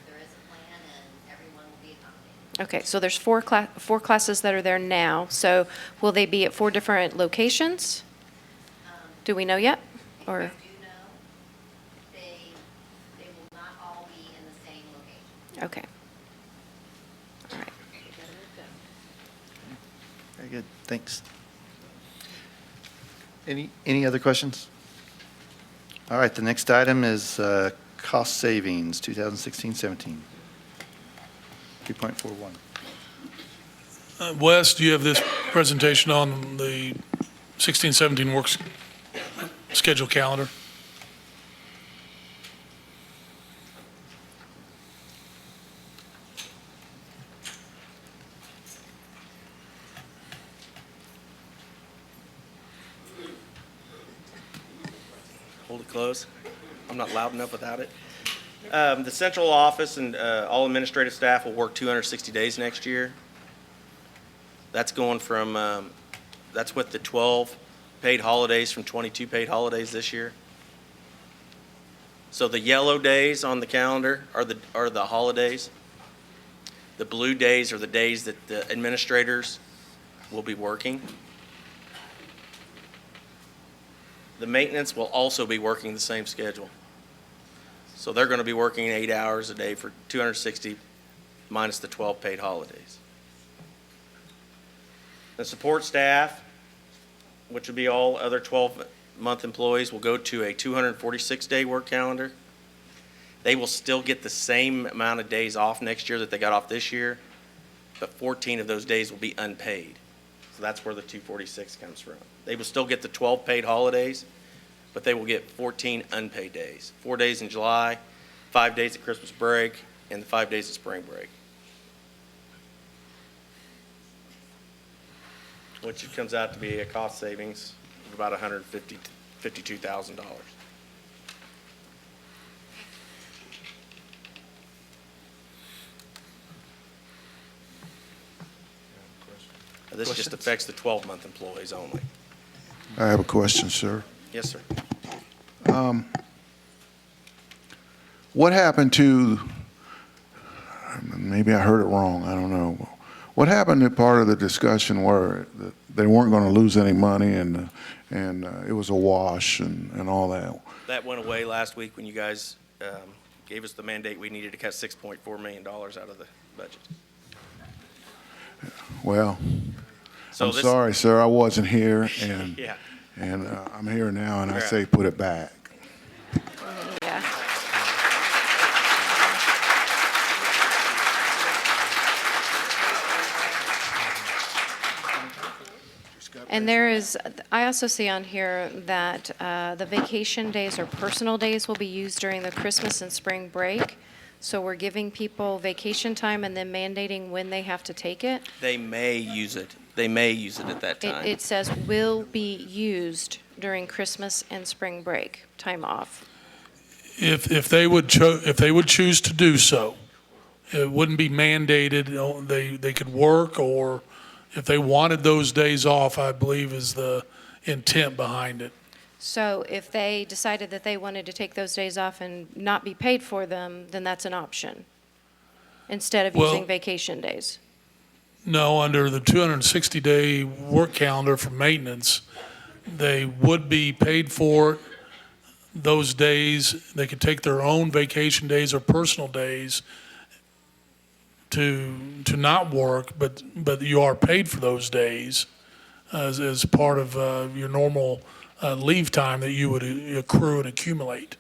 there is a plan, and everyone will be accommodated. Okay, so there's four classes that are there now. So will they be at 4 different locations? Do we know yet? Or? I do know they will not all be in the same location. Okay. All right. Very good, thanks. Any other questions? All right, the next item is cost savings, 2016-17. 3.41. Wes, do you have this presentation on the 16-17 work schedule calendar? Hold it close. I'm not loud enough without it. The central office and all administrative staff will work 260 days next year. That's going from, that's with the 12 paid holidays from 22 paid holidays this year. So the yellow days on the calendar are the holidays. The blue days are the days that the administrators will be working. The maintenance will also be working the same schedule. So they're going to be working 8 hours a day for 260 minus the 12 paid holidays. The support staff, which would be all other 12-month employees, will go to a 246-day work calendar. They will still get the same amount of days off next year that they got off this year, but 14 of those days will be unpaid. So that's where the 246 comes from. They will still get the 12 paid holidays, but they will get 14 unpaid days. 4 days in July, 5 days at Christmas break, and the 5 days of spring break. Which comes out to be a cost savings of about $152,000. This just affects the 12-month employees only. I have a question, sir. Yes, sir. What happened to, maybe I heard it wrong, I don't know. What happened to part of the discussion where they weren't going to lose any money and it was a wash and all that? That went away last week when you guys gave us the mandate we needed to cut $6.4 million out of the budget. Well, So I'm this- sorry, sir, I wasn't here, and Yeah. I'm here now, and I Yeah. say put it back. Yeah. And there is, I also see on here that the vacation days or personal days will be used during the Christmas and spring break. So we're giving people vacation time and then mandating when they have to take it. They may use it. They may use it at that time. It says will be used during Christmas and spring break, time off. If they would choose to do so, it wouldn't be mandated. They could work, or if they wanted those days off, I believe is the intent behind it. So if they decided that they wanted to take those days off and not be paid for them, then that's an option, instead of Well- using vacation days. No, under the 260-day work calendar for maintenance, they would be paid for those days. They could take their own vacation days or personal days to not work, but you are paid for those days as part of your normal leave time that you would accrue and accumulate.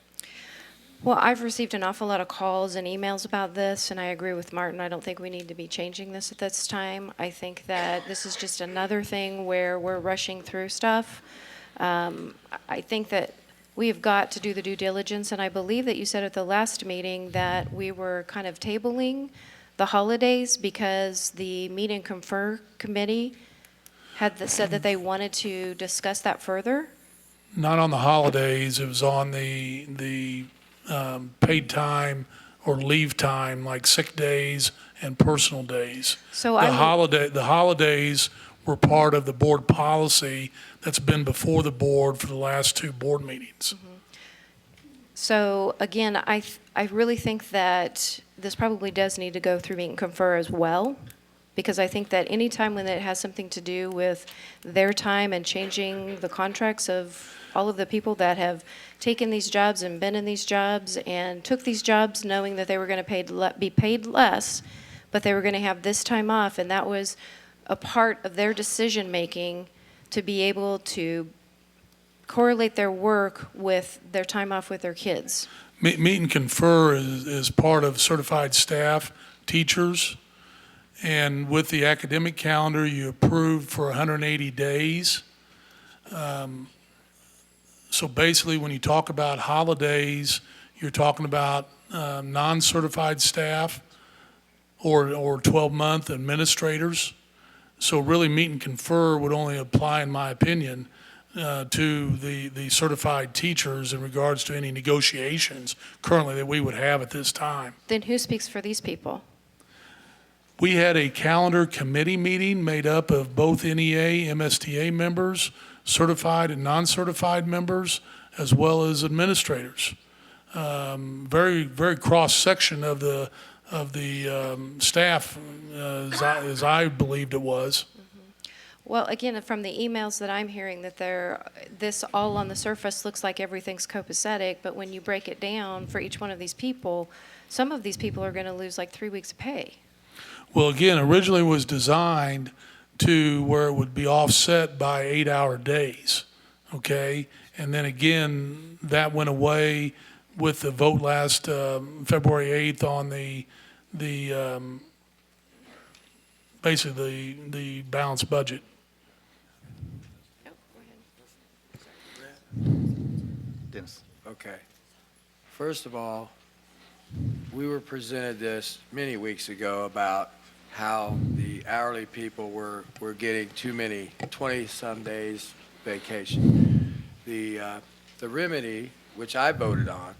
Well, I've received an awful lot of calls and emails about this, and I agree with Martin. I don't think we need to be changing this at this time. I think that this is just another thing where we're rushing through stuff. I think that we have got to do the due diligence, and I believe that you said at the last meeting that we were kind of tabling the holidays because the Meet and Confer Committee said that they wanted to discuss that further. Not on the holidays, it was on the paid time or leave time, like sick days and personal days. So The holidays were part of the board policy that's been before the board for the last two board meetings. So again, I really think that this probably does need to go through Meet and Confer as well, because I think that any time when it has something to do with their time and changing the contracts of all of the people that have taken these jobs and been in these jobs and took these jobs knowing that they were going to be paid less, but they were going to have this time off, and that was a part of their decision-making to be able to correlate their work with their time off with their kids. Meet and Confer is part of certified staff, teachers, and with the academic calendar, you approved for 180 days. So basically, when you talk about holidays, you're talking about non-certified staff or 12-month administrators. So really, Meet and Confer would only apply, in my opinion, to the certified teachers in regards to any negotiations currently that we would have at this time. Then who speaks for these people? We had a calendar committee meeting made up of both NEA, MSTA members, certified and non-certified members, as well as administrators. Very, very cross-section of the staff, as I believed it was. Well, again, from the emails that I'm hearing, that this all on the surface looks like everything's copacetic, but when you break it down for each one of these people, some of these people are going to lose like 3 weeks' pay. Well, again, originally was designed to where it would be offset by 8-hour days, okay? And then again, that went away with the vote last February 8th on basically the balanced budget. Dennis. Okay. First of all, we were presented this many weeks ago about how the hourly people were getting too many 20-some days vacation. The remedy, which I voted on,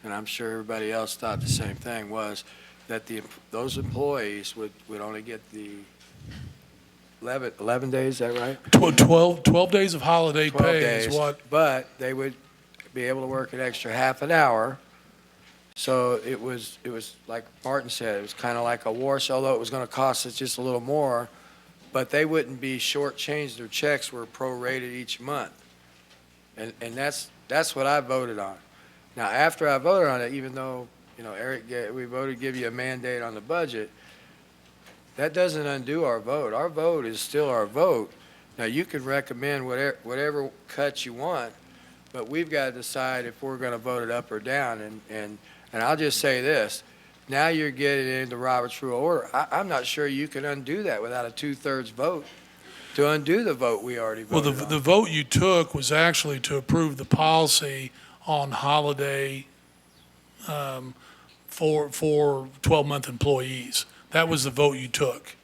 and I'm sure everybody else thought the same thing, was that those employees would only get the 11 days, is that right? 12 days of holiday 12 pay days, is what, but they would be able to work an extra half an hour. So it was like Martin said, it was kind of like a wash, although it was going to cost us just a little more, but they wouldn't be shortchanged. Their checks were prorated each month. And that's what I voted on. Now, after I voted on it, even though, Eric, we voted to give you a mandate on the budget, that doesn't undo our vote. Our vote is still our vote. Now, you can recommend whatever cuts you want, but we've got to decide if we're going to vote it up or down. And I'll just say this, now you're getting into Robert's Rule of Order. I'm not sure you can undo that without a 2/3 vote to undo the vote we already voted on. the vote you took was actually to approve the policy on holiday for 12-month employees. That was the vote you took.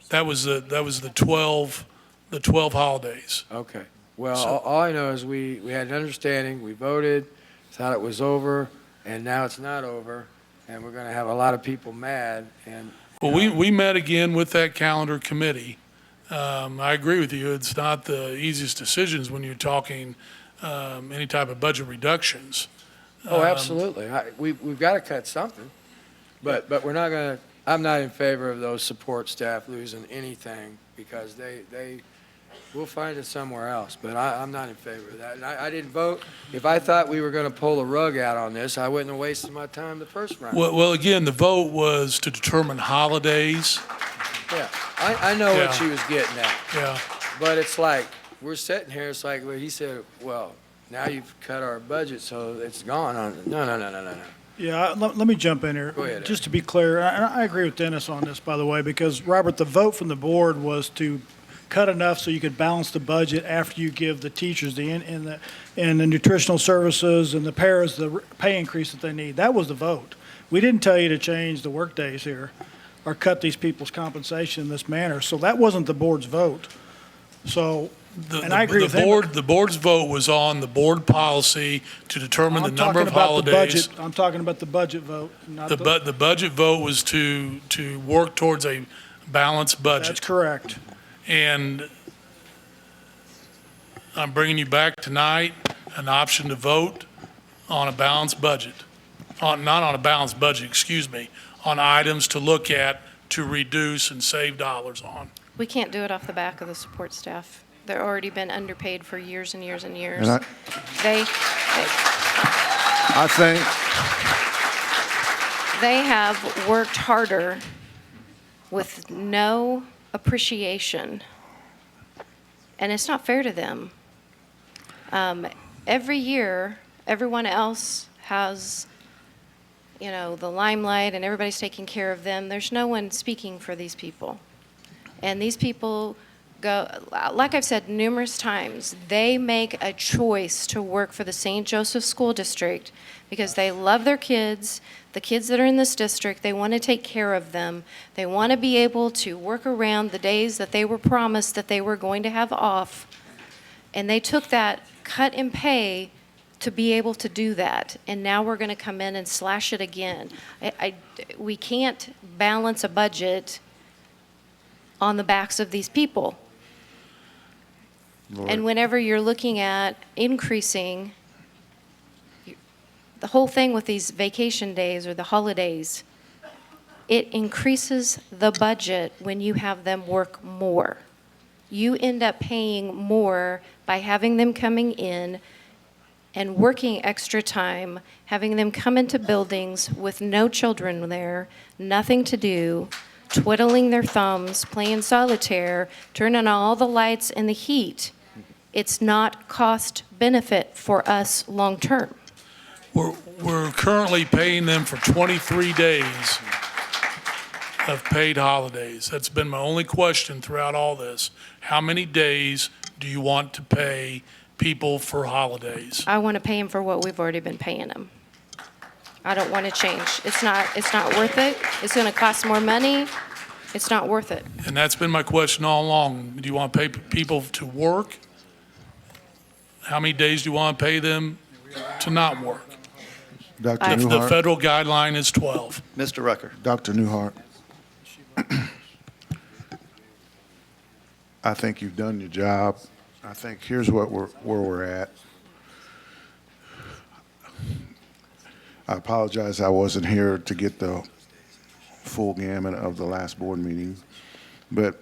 That was the 12 holidays. Okay. Well, So- all I know is we had an understanding, we voted, thought it was over, and now it's not over, and we're going to have a lot of people mad, and Well, we met again with that calendar committee. I agree with you, it's not the easiest decisions when you're talking any type of budget reductions. oh, absolutely. We've got to cut something, but we're not going to, I'm not in favor of those support staff losing anything because we'll find it somewhere else, but I'm not in favor of that. And I didn't vote. If I thought we were going to pull the rug out on this, I wouldn't have wasted my time the first round. Well, again, the vote was to determine holidays. Yeah, I know what Yeah. she was getting at, Yeah, but it's like, we're sitting here, it's like, well, he said, well, now you've cut our budget, so it's gone. No. Yeah, let me jump in here. Go ahead, Ed. Just to be clear, and I agree with Dennis on this, by the way, because, Robert, the vote from the board was to cut enough so you could balance the budget after you give the teachers and the nutritional services and the paras the pay increase that they need. That was the vote. We didn't tell you to change the workdays here or cut these people's compensation in this manner. So that wasn't the board's vote. So, and I agree with him. The board's vote was on the board policy to determine the number of holidays. I'm talking about the budget vote, not The budget vote was to work towards a balanced budget. That's correct. And I'm bringing you back tonight an option to vote on a balanced budget, not on a balanced budget, excuse me, on items to look at to reduce and save dollars on. We can't do it off the back of the support staff. They're already been underpaid for years and years and years. And I think, They have worked harder with no appreciation, and it's not fair to them. Every year, everyone else has, the limelight, and everybody's taking care of them. There's no one speaking for these people. And these people go, like I've said numerous times, they make a choice to work for the St. Joseph School District because they love their kids, the kids that are in this district. They want to take care of them. They want to be able to work around the days that they were promised that they were going to have off. And they took that cut in pay to be able to do that. And now we're going to come in and slash it again. We can't balance a budget on the backs of these people. Lord, And whenever you're looking at increasing, the whole thing with these vacation days or the holidays, it increases the budget when you have them work more. You end up paying more by having them coming in and working extra time, having them come into buildings with no children there, nothing to do, twiddling their thumbs, playing solitaire, turning on all the lights and the heat. It's not cost benefit for us long term. We're currently paying them for 23 days of paid holidays. That's been my only question throughout all this. How many days do you want to pay people for holidays? I want to pay them for what we've already been paying them. I don't want to change. It's not worth it. It's going to cost more money. It's not worth it. And that's been my question all along. Do you want to pay people to work? How many days do you want to pay them to not work? Dr. The Newhart, federal guideline is 12. Mr. Rucker. Dr. Newhart, I think you've done your job. I think here's where we're at. I apologize I wasn't here to get the full gamut of the last board meeting, but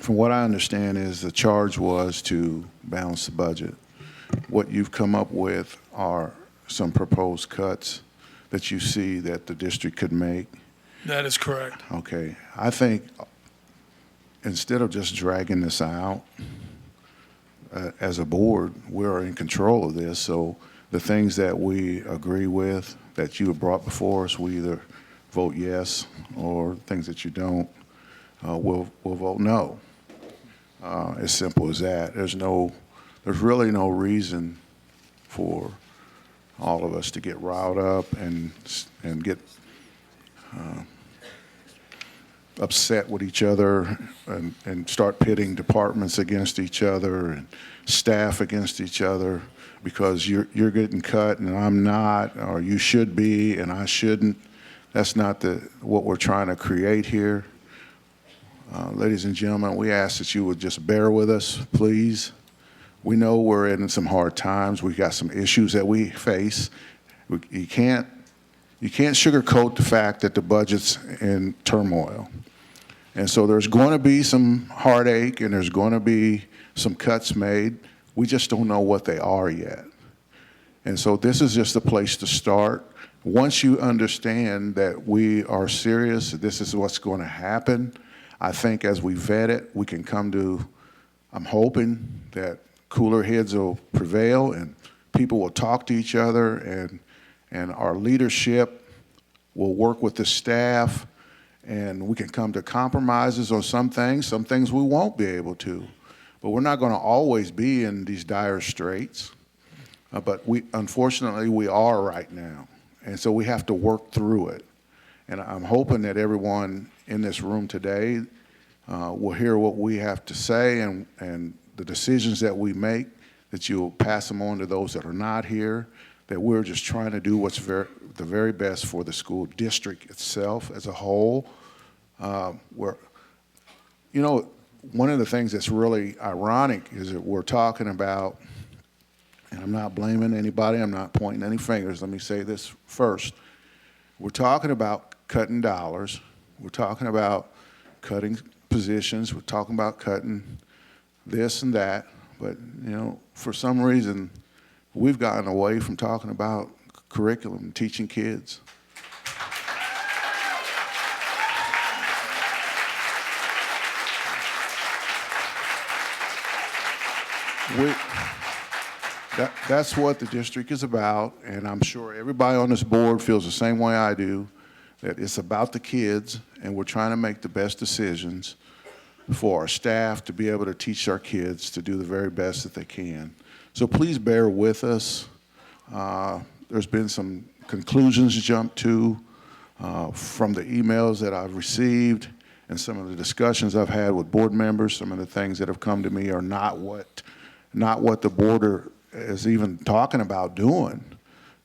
from what I understand is the charge was to balance the budget. What you've come up with are some proposed cuts that you see that the district could make. That is correct. Okay, I think instead of just dragging this out, as a board, we're in control of this, so the things that we agree with, that you have brought before us, we either vote yes, or things that you don't, we'll vote no. As simple as that. There's really no reason for all of us to get riled up and get upset with each other and start pitting departments against each other and staff against each other because you're getting cut and I'm not, or you should be and I shouldn't. That's not what we're trying to create here. Ladies and gentlemen, we ask that you would just bear with us, please. We know we're in some hard times. We've got some issues that we face. You can't sugarcoat the fact that the budget's in turmoil. And so there's going to be some heartache and there's going to be some cuts made. We just don't know what they are yet. And so this is just a place to start. Once you understand that we are serious, this is what's going to happen, I think as we vet it, we can come to, I'm hoping that cooler heads will prevail and people will talk to each other and our leadership will work with the staff and we can come to compromises on some things we won't be able to. But we're not going to always be in these dire straits. But unfortunately, we are right now. And so we have to work through it. And I'm hoping that everyone in this room today will hear what we have to say and the decisions that we make, that you'll pass them on to those that are not here, that we're just trying to do what's the very best for the school district itself as a whole. One of the things that's really ironic is that we're talking about, and I'm not blaming anybody, I'm not pointing any fingers, let me say this first. We're talking about cutting dollars, we're talking about cutting positions, we're talking about cutting this and that, but for some reason, we've gotten away from talking about curriculum and teaching kids. That's what the district is about, and I'm sure everybody on this board feels the same way I do, that it's about the kids, and we're trying to make the best decisions for our staff to be able to teach our kids to do the very best that they can. So please bear with us. There's been some conclusions jumped to from the emails that I've received and some of the discussions I've had with board members. Some of the things that have come to me are not what the board is even talking about doing.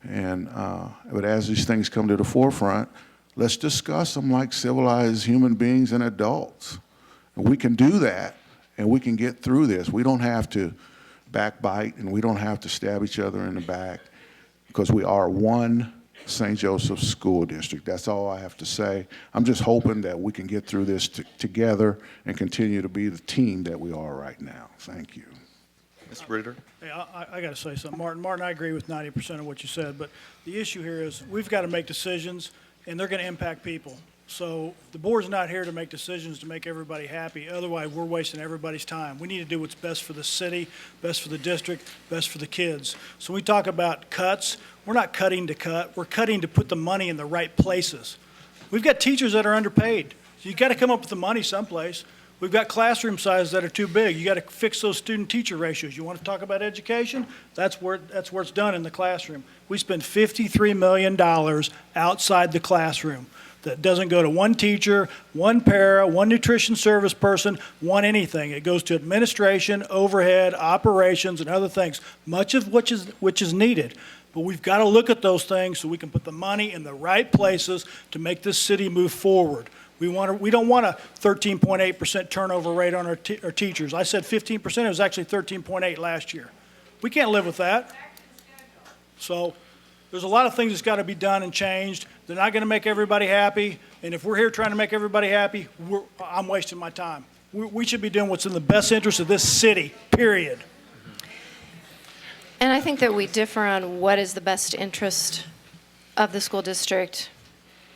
But as these things come to the forefront, let's discuss them like civilized human beings and adults. And we can do that, and we can get through this. We don't have to backbite, and we don't have to stab each other in the back, because we are one St. Joseph School District. That's all I have to say. I'm just hoping that we can get through this together and continue to be the team that we are right now. Thank you. Mr. Bruder? Hey, I got to say something, Martin. Martin, I agree with 90% of what you said, but the issue here is we've got to make decisions, and they're going to impact people. So the board's not here to make decisions to make everybody happy. Otherwise, we're wasting everybody's time. We need to do what's best for the city, best for the district, best for the kids. So when we talk about cuts, we're not cutting to cut. We're cutting to put the money in the right places. We've got teachers that are underpaid. So you've got to come up with the money someplace. We've got classroom sizes that are too big. You got to fix those student-teacher ratios. You want to talk about education? That's where it's done in the classroom. We spend $53 million outside the classroom. That doesn't go to one teacher, one para, one nutrition service person, one anything. It goes to administration, overhead, operations, and other things, much of which is needed. But we've got to look at those things so we can put the money in the right places to make this city move forward. We don't want a 13.8% turnover rate on our teachers. I said 15%. It was actually 13.8 last year. We can't live with that. So there's a lot of things that's got to be done and changed. They're not going to make everybody happy. And if we're here trying to make everybody happy, I'm wasting my time. We should be doing what's in the best interest of this city, period. And I think that we differ on what is the best interest of the school district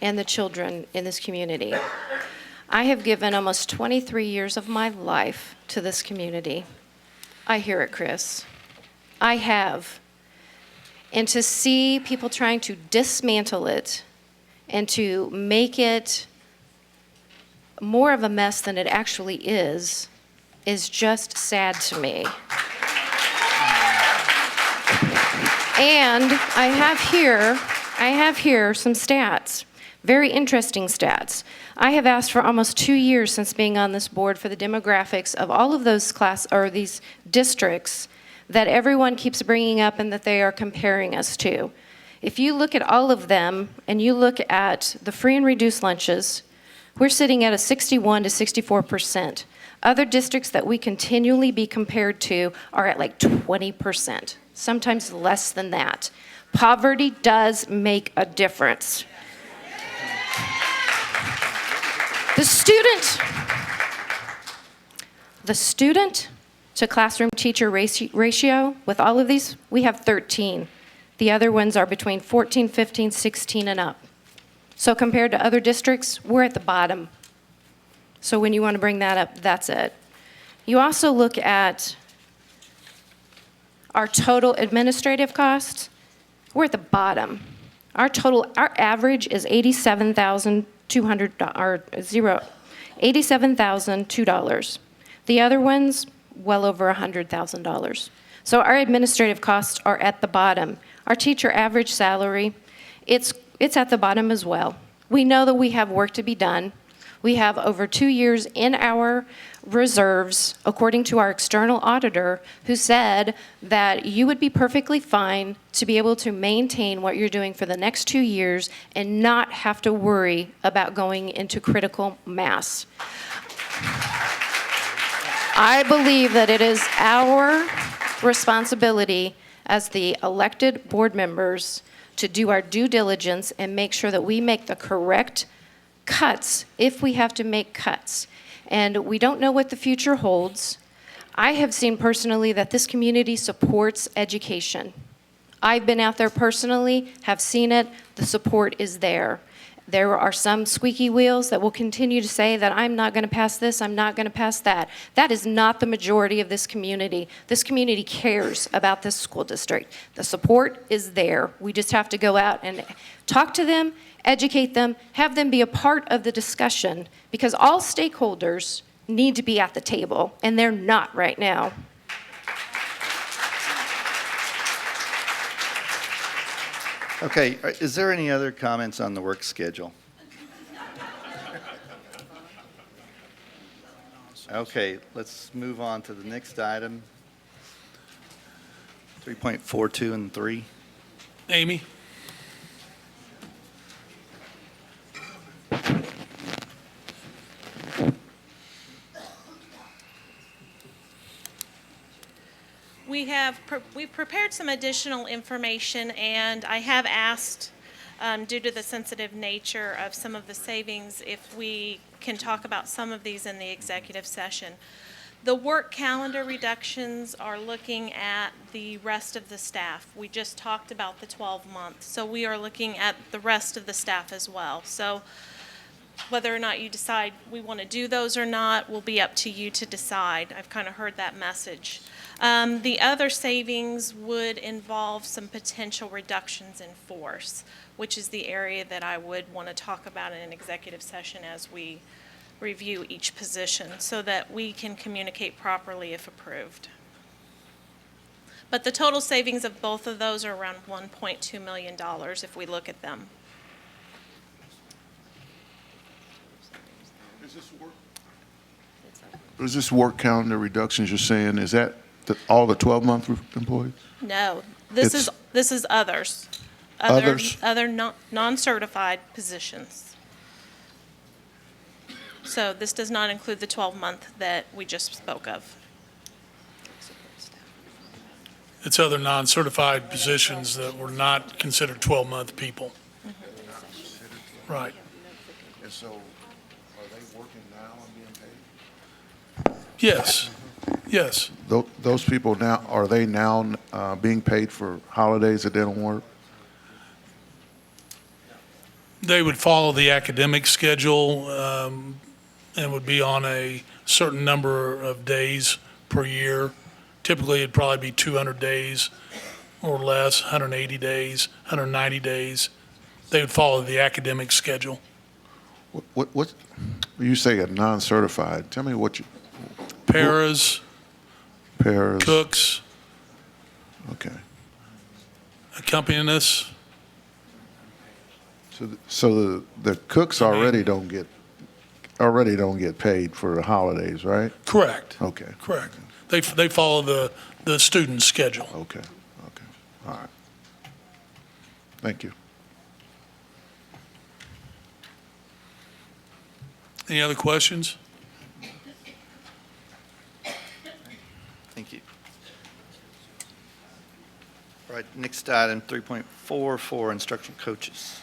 and the children in this community. I have given almost 23 years of my life to this community. I hear it, Chris. I have. And to see people trying to dismantle it and to make it more of a mess than it actually is just sad to me. And I have here some stats, very interesting stats. I have asked for almost 2 years since being on this board for the demographics of all of those these districts that everyone keeps bringing up and that they are comparing us to. If you look at all of them and you look at the free and reduced lunches, we're sitting at a 61 to 64%. Other districts that we continually be compared to are at like 20%, sometimes less than that. Poverty does make a difference. The student to classroom teacher ratio, with all of these, we have 13. The other ones are between 14, 15, 16 and up. So compared to other districts, we're at the bottom. So when you want to bring that up, that's it. You also look at our total administrative costs, we're at the bottom. Our average is $87,002. The other ones, well over $100,000. So our administrative costs are at the bottom. Our teacher average salary, it's at the bottom as well. We know that we have work to be done. We have over 2 years in our reserves, according to our external auditor, who said that you would be perfectly fine to be able to maintain what you're doing for the next 2 years and not have to worry about going into critical mass. I believe that it is our responsibility as the elected board members to do our due diligence and make sure that we make the correct cuts if we have to make cuts. And we don't know what the future holds. I have seen personally that this community supports education. I've been out there personally, have seen it, the support is there. There are some squeaky wheels that will continue to say that I'm not going to pass this, I'm not going to pass that. That is not the majority of this community. This community cares about this school district. The support is there. We just have to go out and talk to them, educate them, have them be a part of the discussion, because all stakeholders need to be at the table, and they're not right now. Okay, is there any other comments on the work schedule? Okay, let's move on to the next item. 3.42 and 3. Amy? We've prepared some additional information, and I have asked, due to the sensitive nature of some of the savings, if we can talk about some of these in the executive session. The work calendar reductions are looking at the rest of the staff. We just talked about the 12 months, so we are looking at the rest of the staff as well. So whether or not you decide we want to do those or not will be up to you to decide. I've kind of heard that message. The other savings would involve some potential reductions in force, which is the area that I would want to talk about in an executive session as we review each position so that we can communicate properly if approved. But the total savings of both of those are around $1.2 million if we look at them. Is this work calendar reductions you're saying, is that all the 12-month employees? No, this is others. Others? Other non-certified positions. So this does not include the 12-month that we just spoke of. It's other non-certified positions that were not considered 12-month people. Right. And so, are they working now and being paid? Yes, yes. Those people now, are they now being paid for holidays that they don't work? They would follow the academic schedule and would be on a certain number of days per year. Typically, it'd probably be 200 days or less, 180 days, 190 days. They would follow the academic schedule. What you say a non-certified, tell me what you... Paras, Paras. cooks, Okay. accompanying us. So the cooks already don't get paid for the holidays, right? Correct. Okay. Correct. They follow the student schedule. Okay. All right. Thank you. Any other questions? Thank you. All right, next item, 3.4 for instructional coaches.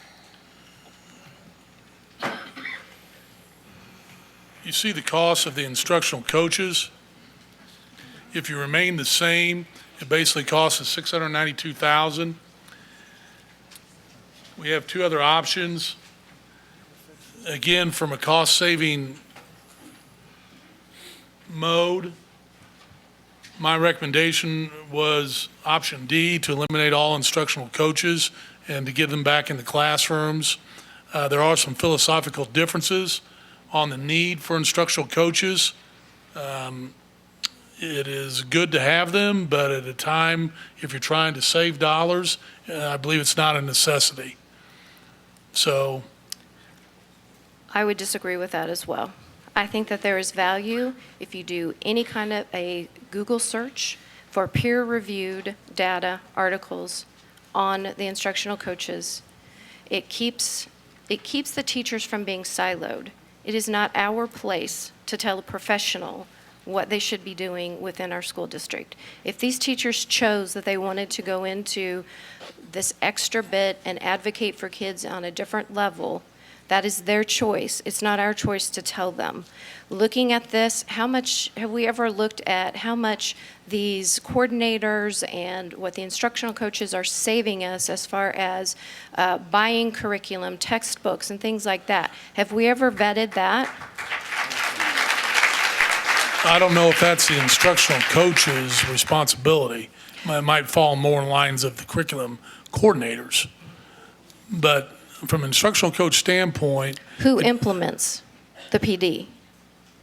You see the cost of the instructional coaches. If you remain the same, it basically costs us $692,000. We have two other options. Again, from a cost-saving mode, my recommendation was option D, to eliminate all instructional coaches and to get them back in the classrooms. There are some philosophical differences on the need for instructional coaches. It is good to have them, but at a time, if you're trying to save dollars, I believe it's not a necessity. So, I would disagree with that as well. I think that there is value if you do any kind of a Google search for peer-reviewed data, articles on the instructional coaches. It keeps the teachers from being siloed. It is not our place to tell a professional what they should be doing within our school district. If these teachers chose that they wanted to go into this extra bit and advocate for kids on a different level, that is their choice. It's not our choice to tell them. Looking at this, how much have we ever looked at how much these coordinators and what the instructional coaches are saving us as far as buying curriculum, textbooks, and things like that? Have we ever vetted that? I don't know if that's the instructional coach's responsibility. It might fall more in lines of the curriculum coordinators. But from an instructional coach standpoint, Who implements the PD?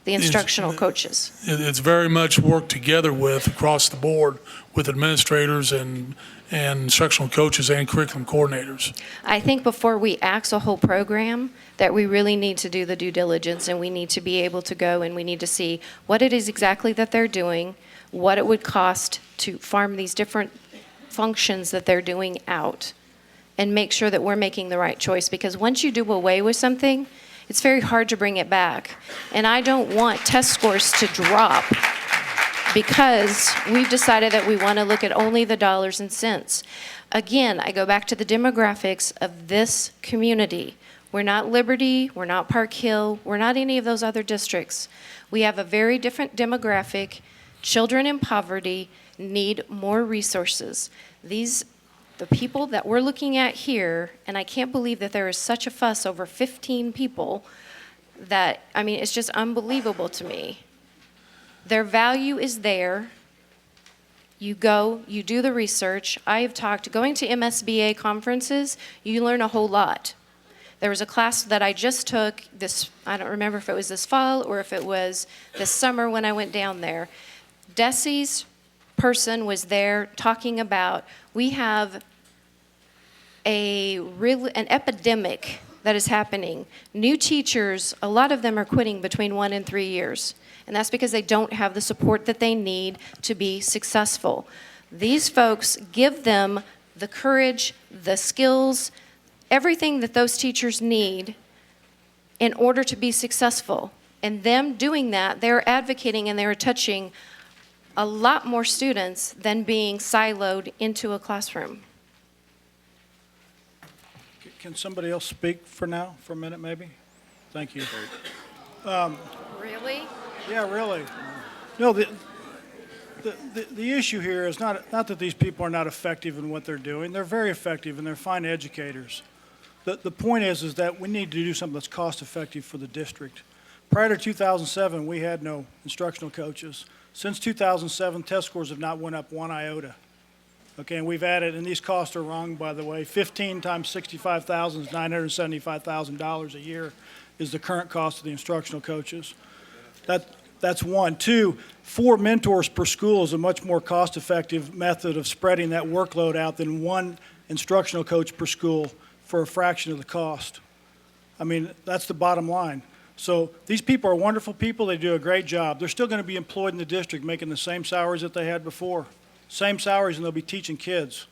The instructional coaches. it's very much worked together with, across the board, with administrators and instructional coaches and curriculum coordinators. I think before we axe a whole program, that we really need to do the due diligence, and we need to be able to go and we need to see what it is exactly that they're doing, what it would cost to farm these different functions that they're doing out, and make sure that we're making the right choice. Because once you do away with something, it's very hard to bring it back. And I don't want test scores to drop because we've decided that we want to look at only the dollars and cents. Again, I go back to the demographics of this community. We're not Liberty, we're not Park Hill, we're not any of those other districts. We have a very different demographic. Children in poverty need more resources. The people that we're looking at here, and I can't believe that there is such a fuss over 15 people that, I mean, it's just unbelievable to me. Their value is there. You go, you do the research. I have going to MSBA conferences, you learn a whole lot. There was a class that I just took I don't remember if it was this fall or if it was this summer when I went down there. Desi's person was there talking about, we have an epidemic that is happening. New teachers, a lot of them are quitting between 1 and 3 years, and that's because they don't have the support that they need to be successful. These folks give them the courage, the skills, everything that those teachers need in order to be successful. And them doing that, they're advocating and they're touching a lot more students than being siloed into a classroom. Can somebody else speak for a minute, maybe? Thank you. Really? Yeah, really. No, the issue here is not that these people are not effective in what they're doing. They're very effective, and they're fine educators. The point is that we need to do something that's cost-effective for the district. Prior to 2007, we had no instructional coaches. Since 2007, test scores have not went up one iota. Okay, and we've added, and these costs are wrong, by the way, 15 times $65,000 is $975,000 a year is the current cost of the instructional coaches. That's one. Two, 4 mentors per school is a much more cost-effective method of spreading that workload out than one instructional coach per school for a fraction of the cost. I mean, that's the bottom line. So these people are wonderful people. They do a great job. They're still going to be employed in the district making the same salaries that they had before. Same salaries, and they'll be teaching kids.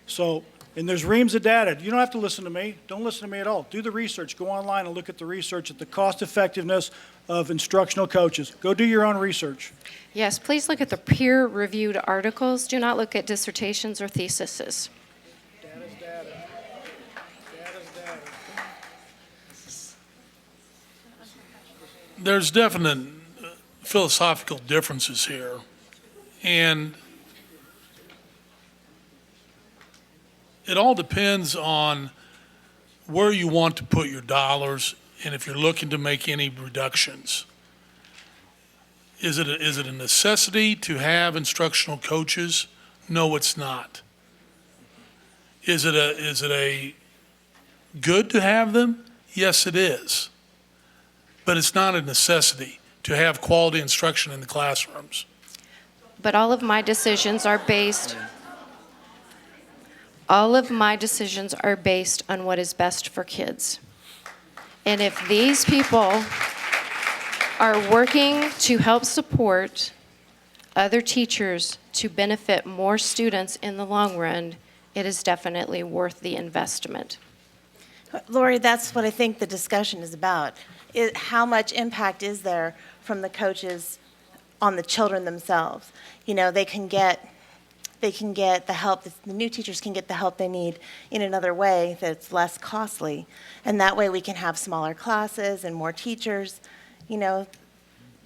So, and there's reams of data. You don't have to listen to me. Don't listen to me at all. Do the research. Go online and look at the research at the cost effectiveness of instructional coaches. Go do your own research. Yes, please look at the peer-reviewed articles. Do not look at dissertations or theses. Data's data. Data's data. There's definite philosophical differences here. And it all depends on where you want to put your dollars and if you're looking to make any reductions. Is it a necessity to have instructional coaches? No, it's not. Is it a good to have them? Yes, it is. But it's not a necessity to have quality instruction in the classrooms. But all of my decisions are based on what is best for kids. And if these people are working to help support other teachers to benefit more students in the long run, it is definitely worth the investment. Lori, that's what I think the discussion is about. How much impact is there from the coaches on the children themselves? You know, they can get the help, the new teachers can get the help they need in another way that's less costly. And that way we can have smaller classes and more teachers. You know,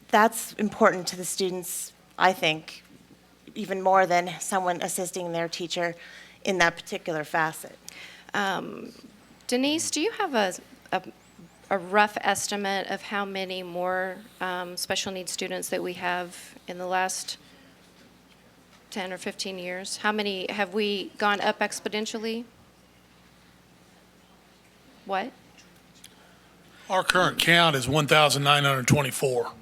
that's important to the students, I think, even more than someone assisting their teacher in that particular facet. Denise, do you have a rough estimate of how many more special needs students that we have in the last 10 or 15 years? How many have we gone up exponentially? What? Our current count is 1,924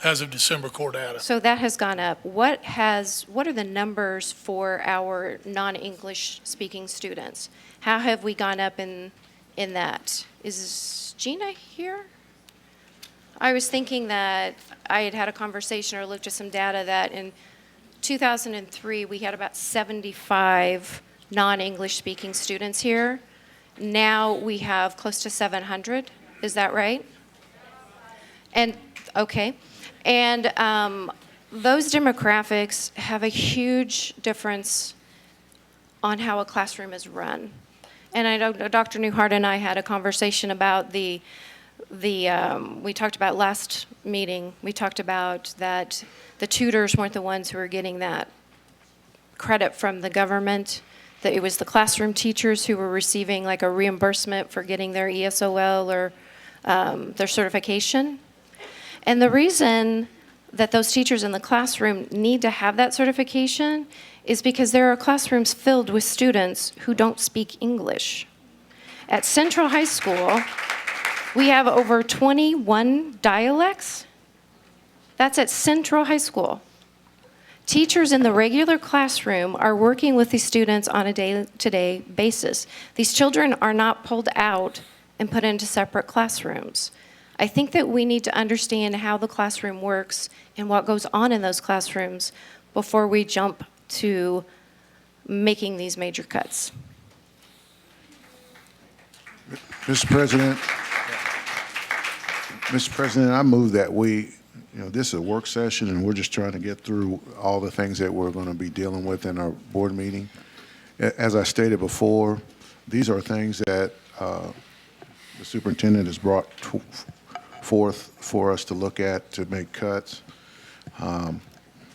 as of December core data. So that has gone up. What are the numbers for our non-English speaking students? How have we gone up in that? Is Gina here? I was thinking that I had a conversation or looked at some data that in 2003 we had about 75 non-English speaking students here. Now we have close to 700. Is that right? And okay. And those demographics have a huge difference on how a classroom is run. And I know Dr. Newhart and I had a conversation about we talked about last meeting, we talked about that the tutors weren't the ones who were getting that credit from the government, that it was the classroom teachers who were receiving like a reimbursement for getting their ESOL or their certification. And the reason that those teachers in the classroom need to have that certification is because there are classrooms filled with students who don't speak English. At Central High School, we have over 21 dialects. That's at Central High School. Teachers in the regular classroom are working with these students on a day-to-day basis. These children are not pulled out and put into separate classrooms. I think that we need to understand how the classroom works and what goes on in those classrooms before we jump to making these major cuts. Mr. President, I move that this is a work session and we're just trying to get through all the things that we're going to be dealing with in our board meeting. As I stated before, these are things that the superintendent has brought forth for us to look at to make cuts.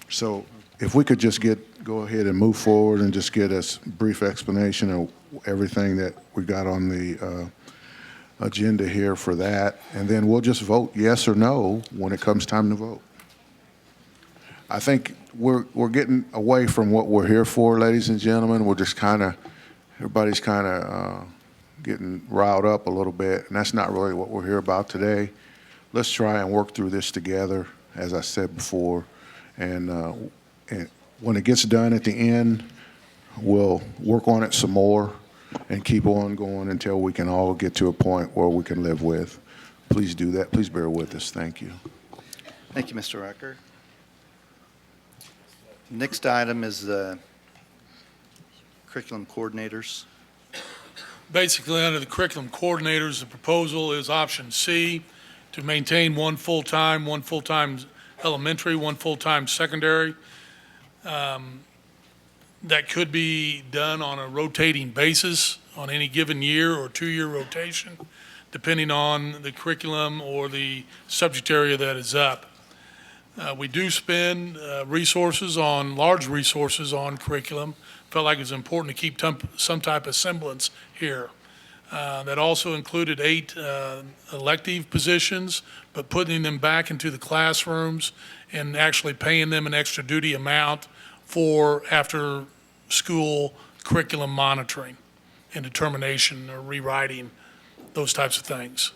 So if we could just go ahead and move forward and just get a brief explanation of everything that we got on the agenda here for that, and then we'll just vote yes or no when it comes time to vote. I think we're getting away from what we're here for, ladies and gentlemen. We're just everybody's getting riled up a little bit, and that's not really what we're here about today. Let's try and work through this together, as I said before, and when it gets done at the end, we'll work on it some more and keep on going until we can all get to a point where we can live with. Please do that. Please bear with us. Thank you. Thank you, Mr. Rucker. Next item is the curriculum coordinators. Basically, under the curriculum coordinators, the proposal is option C, to maintain one full-time elementary, one full-time secondary. That could be done on a rotating basis on any given year or two-year rotation, depending on the curriculum or the subject area that is up. We do spend large resources on curriculum. Felt like it was important to keep some type of semblance here. That also included 8 elective positions, but putting them back into the classrooms and actually paying them an extra duty amount for after-school curriculum monitoring and determination or rewriting, those types of things.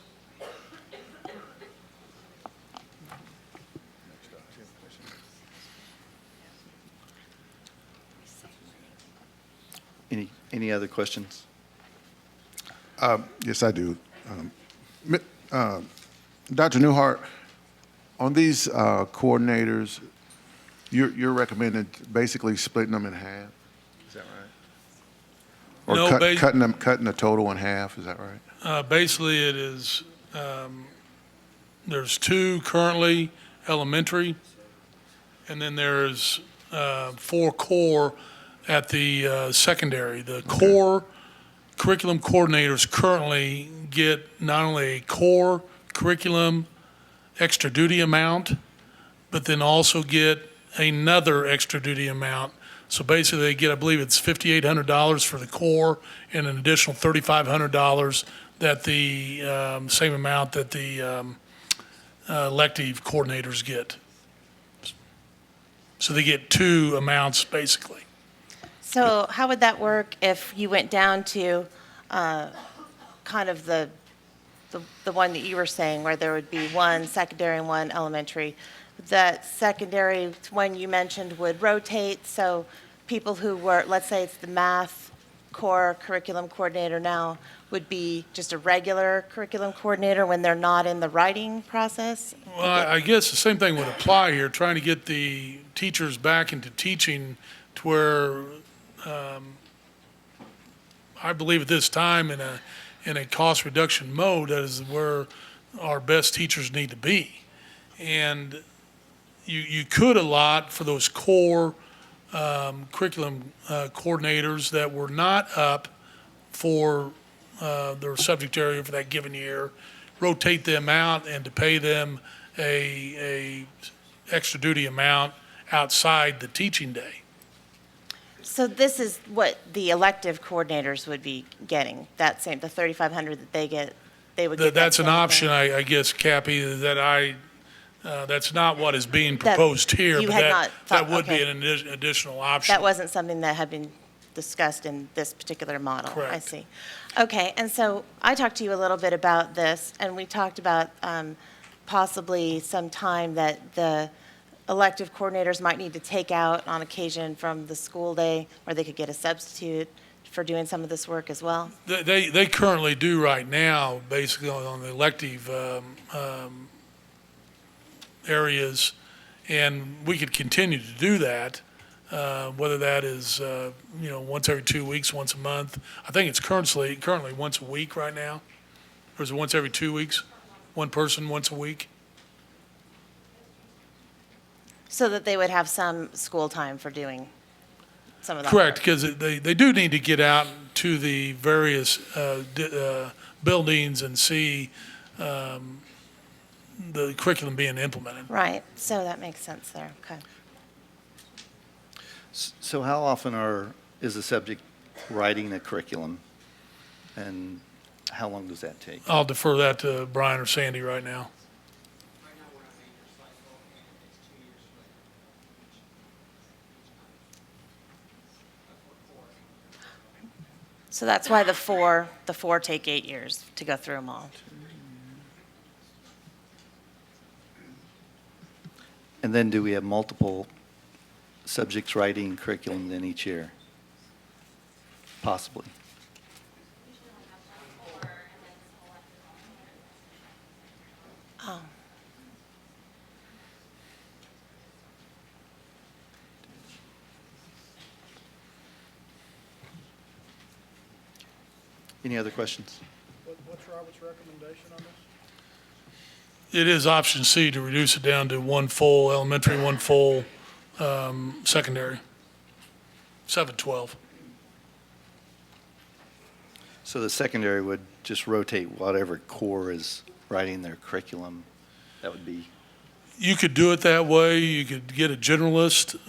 Any other questions? Yes, I do. Dr. Newhart, on these coordinators, you're recommending basically splitting them in half? Is that right? Or No, cutting the total in half, is that right? Basically, it is, there's 2 currently elementary, and then there's 4 core at the secondary. The core curriculum coordinators currently get not only a core curriculum extra duty amount, but then also get another extra duty amount. So basically, they get, I believe it's $5,800 for the core and an additional $3,500 that the same amount that the elective coordinators get. So they get 2 amounts, basically. So how would that work if you went down to kind of the one that you were saying, where there would be 1 secondary and 1 elementary? That secondary one you mentioned would rotate, so people who were, let's say it's the math core curriculum coordinator now, would be just a regular curriculum coordinator when they're not in the writing process? Well, I guess the same thing would apply here, trying to get the teachers back into teaching to where I believe at this time in a cost reduction mode, that is where our best teachers need to be. And you could allot for those core curriculum coordinators that were not up for their subject area for that given year, rotate them out and to pay them a extra duty amount outside the teaching day. So this is what the elective coordinators would be getting, that same, the $3,500 that they get, they would get that That's an same option, thing? I guess, Cappy, that that's not what is being That proposed here, you but had that not thought- would be okay. an additional option. That wasn't something that had been discussed in this particular model? I Correct. see. Okay, and so I talked to you a little bit about this, and we talked about possibly some time that the elective coordinators might need to take out on occasion from the school day, or they could get a substitute for doing some of this work as well? They currently do right now, basically on the elective areas, and we could continue to do that, whether that is, once every 2 weeks, once a month. I think it's currently once a week right now, or is it once every 2 weeks? One person once a week? So that they would have some school time for doing some of that Correct, work. because they do need to get out to the various buildings and see the curriculum being implemented. Right, so that makes sense there, okay. So how often is the subject writing a curriculum? And how long does that take? I'll defer that to Brian or Sandy right now. So that's why the four take 8 years to go through them all. And then do we have multiple subjects writing curriculum in each year? possibly. Oh. Any other questions? What's Robert's recommendation on this? It is option C to reduce it down to one full elementary, one full secondary, 712. So the secondary would just rotate whatever core is writing their curriculum. That would be, You could do it that way. You could get a generalist.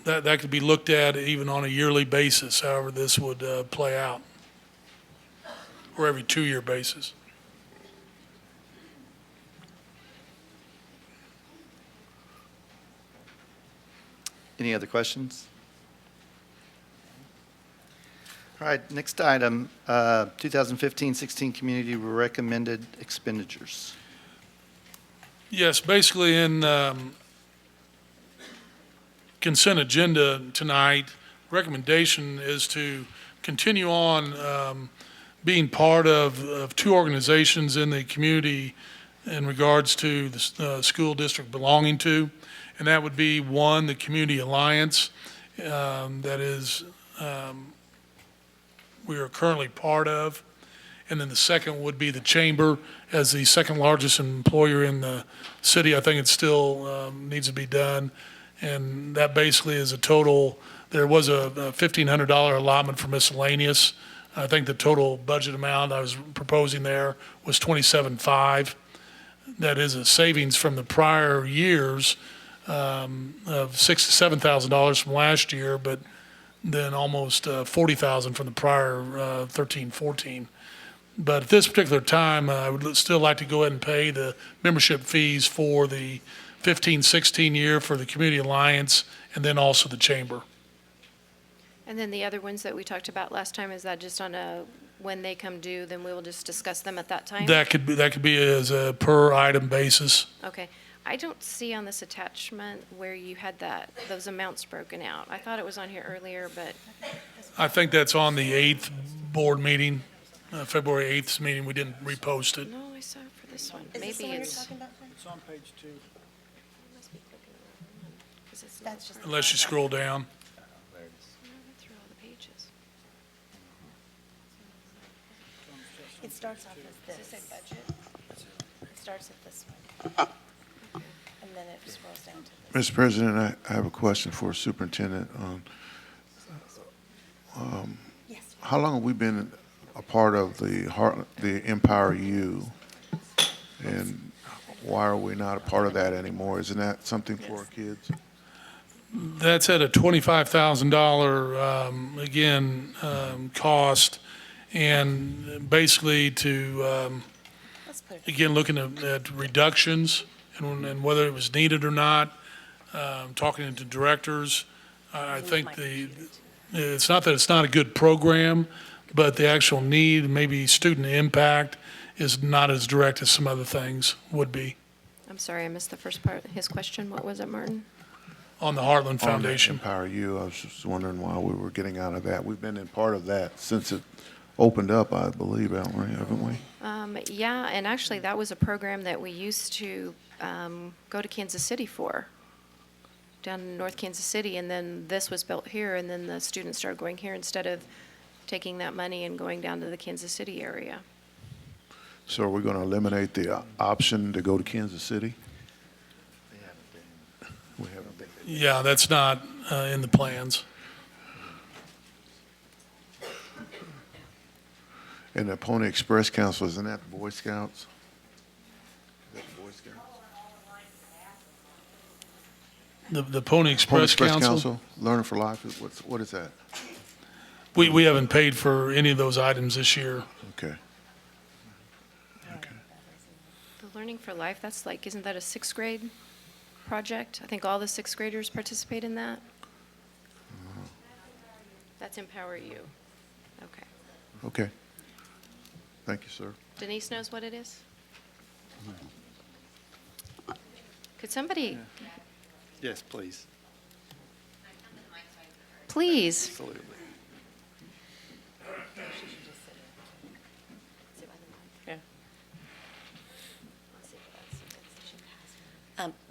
That could be looked at even on a yearly basis, however this would play out, or every 2-year basis. any other questions? All right, next item, 2015-16 community recommended expenditures. Yes, basically in consent agenda tonight, recommendation is to continue on being part of 2 organizations in the community in regards to the school district belonging to, and that would be one, the Community Alliance, that is we are currently part of, and then the second would be the Chamber as the second largest employer in the city. I think it still needs to be done, and that basically is a total. There was a $1,500 allotment for miscellaneous. I think the total budget amount I was proposing there was $27,500. That is a savings from the prior years of $6,000 to $7,000 from last year, but then almost $40,000 from the prior 13-14. But at this particular time, I would still like to go ahead and pay the membership fees for the 15-16 year for the Community Alliance and then also the Chamber. And then the other ones that we talked about last time, is that just on a, when they come due, then we will just discuss them at that time? That could be as a per item basis. Okay. I don't see on this attachment where you had those amounts broken out. I thought it was on here earlier, but I think that's on the 8th board meeting, February 8th meeting. We didn't repost it. no, I saw it for this one. Is this Maybe the one you're it's. talking about, Frank? It's on page 2. Must be clicking the wrong one, 'cause it's not That's just- part of Unless you that. scroll down. No, I went through all the pages. It starts off as this. Does it say budget? It starts at this one. And then it scrolls down to this. Mr. President, I have a question for Superintendent. Yes. How long have we been a part of the Empower U? And why are we not a part of that anymore? Isn't that something for our kids? That's at a $25,000, again, cost. And basically to, Let's put it. again, looking at reductions and whether it was needed or not, talking to directors. I think it's not that it's not a good program, but the actual need, maybe student impact, is not as direct as some other things would be I'm sorry, I missed the first part of his question. What was it, Martin? on the Heartland On the Foundation. Empower U, I was just wondering why we were getting out of that. We've been in part of that since it opened up, I believe, haven't we? Yeah, and actually, that was a program that we used to go to Kansas City for, down in North Kansas City, and then this was built here, and then the students started going here instead of taking that money and going down to the Kansas City area. So are we going to eliminate the option to go to Kansas City? We haven't been. Yeah, that's not in the plans. And the Pony Express Council, isn't that Boy Scouts? Is that Boy Scouts? The Pony Express Council, Learning for Life, what is that? we haven't paid for any of those items this year. Okay. The Learning for Life, that's like, isn't that a 6th grade project? I think all the 6th graders participate in that. That's Empower You. Okay. Okay. Thank you, sir. Denise knows what it is? Could somebody, Yes, please. please. Absolutely.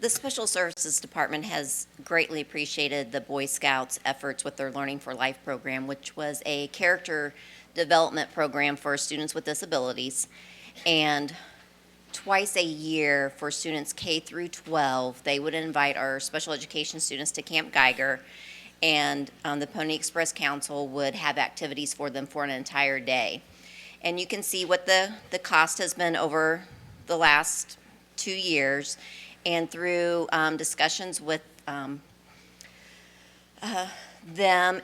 The Special Services Department has greatly appreciated the Boy Scouts' efforts with their Learning for Life program, which was a character development program for students with disabilities. And twice a year for students K through 12, they would invite our special education students to Camp Geiger, and the Pony Express Council would have activities for them for an entire day. And you can see what the cost has been over the last 2 years. And through discussions with them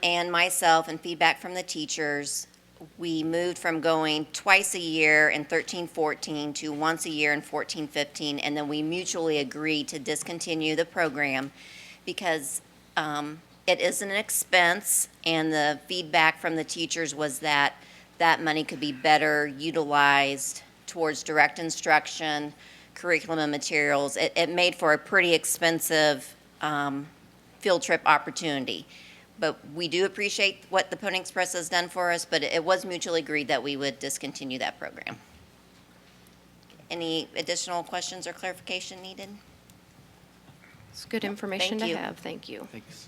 and myself and feedback from the teachers, we moved from going twice a year in 13-14 to once a year in 14-15, and then we mutually agreed to discontinue the program because it is an expense, and the feedback from the teachers was that that money could be better utilized towards direct instruction, curriculum and materials. It made for a pretty expensive field trip opportunity. But we do appreciate what the Pony Express has done for us, but it was mutually agreed that we would discontinue that program. Any additional questions or clarification needed? It's good information Thank to you. have. Thank you. Thanks.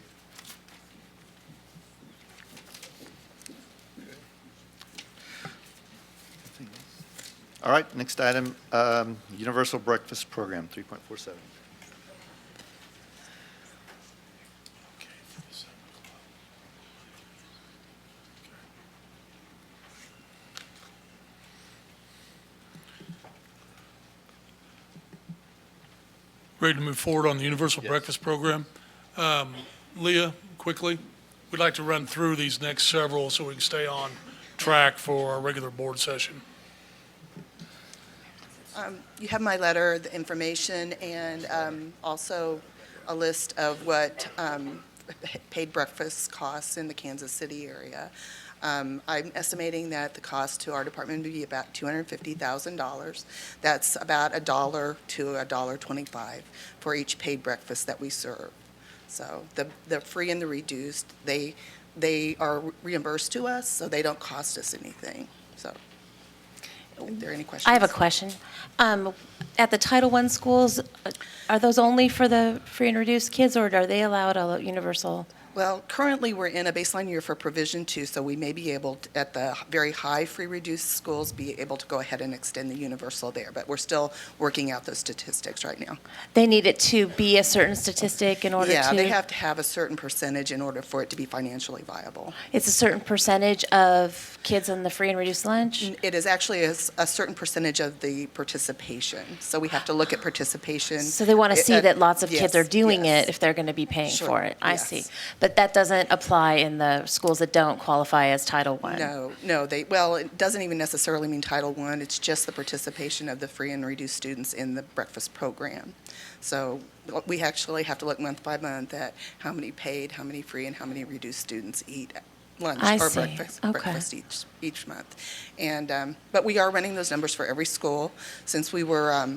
All right, next item, Universal Breakfast Program, 3.47. Ready to move forward on the Universal Yes. Breakfast Program. Leah, quickly, we'd like to run through these next several so we can stay on track for our regular board session. You have my letter, the information, and also a list of what paid breakfast costs in the Kansas City area. I'm estimating that the cost to our department would be about $250,000. That's about $1 to $1.25 for each paid breakfast that we serve. So the free and the reduced, they are reimbursed to us, so they don't cost us anything. So, are there any questions? I have a question. At the Title I schools, are those only for the free and reduced kids, or are they allowed a universal? Well, currently, we're in a baseline year for Provision 2, so we may be able, to, at the very high free reduced schools, be able to go ahead and extend the universal there, but we're still working out those statistics right now. They need it to be a certain statistic in order to? Yeah, they have to have a certain percentage in order for it to be financially viable. It's a certain percentage of kids on the free and reduced lunch? It is actually a certain percentage of the participation, so we have to look at participation. So they want to see that lots of kids are doing yes. it if they're going to be paying Sure, for it. I yes. see. But that doesn't apply in the schools that don't qualify as Title I? No, well, it doesn't even necessarily mean Title I, it's just the participation of the free and reduced students in the breakfast program. So we actually have to look month by month at how many paid, how many free, and how many reduced students eat lunch I or see. breakfast, Okay. breakfast each month. And, but we are running those numbers for every school. Since we were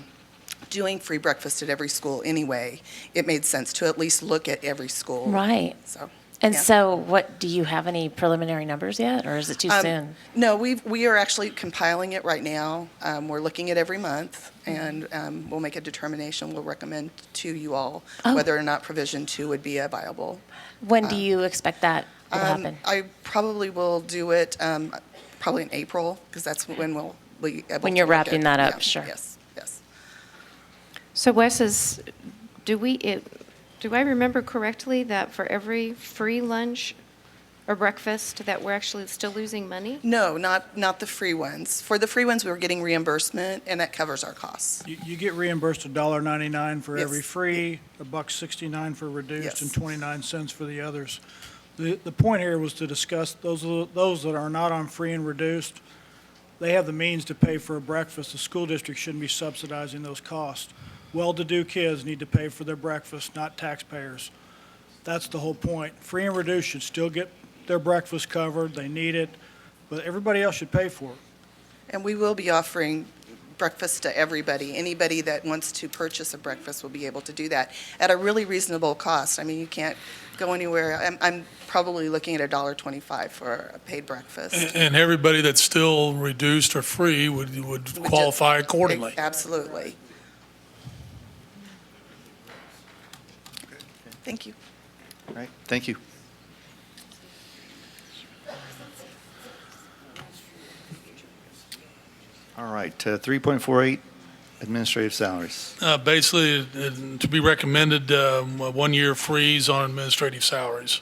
doing free breakfast at every school anyway, it made sense to at least look at every school. Right. So. And yeah. so do you have any preliminary numbers yet, or is it too soon? No, we are actually compiling it right now. We're looking at every month, and we'll make a determination. We'll recommend to you all whether or not Provision 2 would be a viable. When do you expect that will happen? I probably will do it probably in April, because that's when we'll be able to. When you're look wrapping that up, yeah, sure. Yes, yes. So Wes, do I remember correctly that for every free lunch or breakfast that we're actually still losing money? No, not the free ones. For the free ones, we're getting reimbursement, and that covers our costs. You get reimbursed $1.99 for every Yes. free, $1.69 for reduced, Yes. and 29 cents for the others. The point here was to discuss those that are not on free and reduced. They have the means to pay for a breakfast. The school district shouldn't be subsidizing those costs. Well-to-do kids need to pay for their breakfast, not taxpayers. That's the whole point. Free and reduced should still get their breakfast covered. They need it, but everybody else should pay for it. And we will be offering breakfast to everybody. Anybody that wants to purchase a breakfast will be able to do that at a really reasonable cost. I mean, you can't go anywhere. I'm probably looking at $1.25 for a paid breakfast. And everybody that's still reduced or free would qualify accordingly. Absolutely. Thank you. All right, thank you. All right, 3.48, administrative salaries. Basically, to be recommended, a one-year freeze on administrative salaries.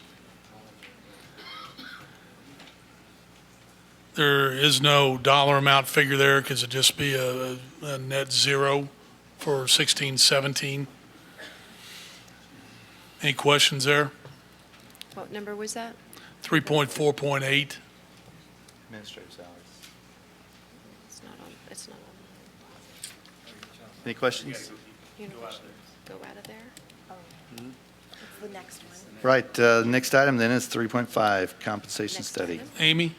There is no dollar amount figure there because it'd just be a net zero for 16, 17. Any questions there? What number was that? 3.4.8. Administrative salaries. It's not on. Any questions? University. Go out of there? It's the next one. Right, next item then is 3.5, compensation Next study. item. Amy?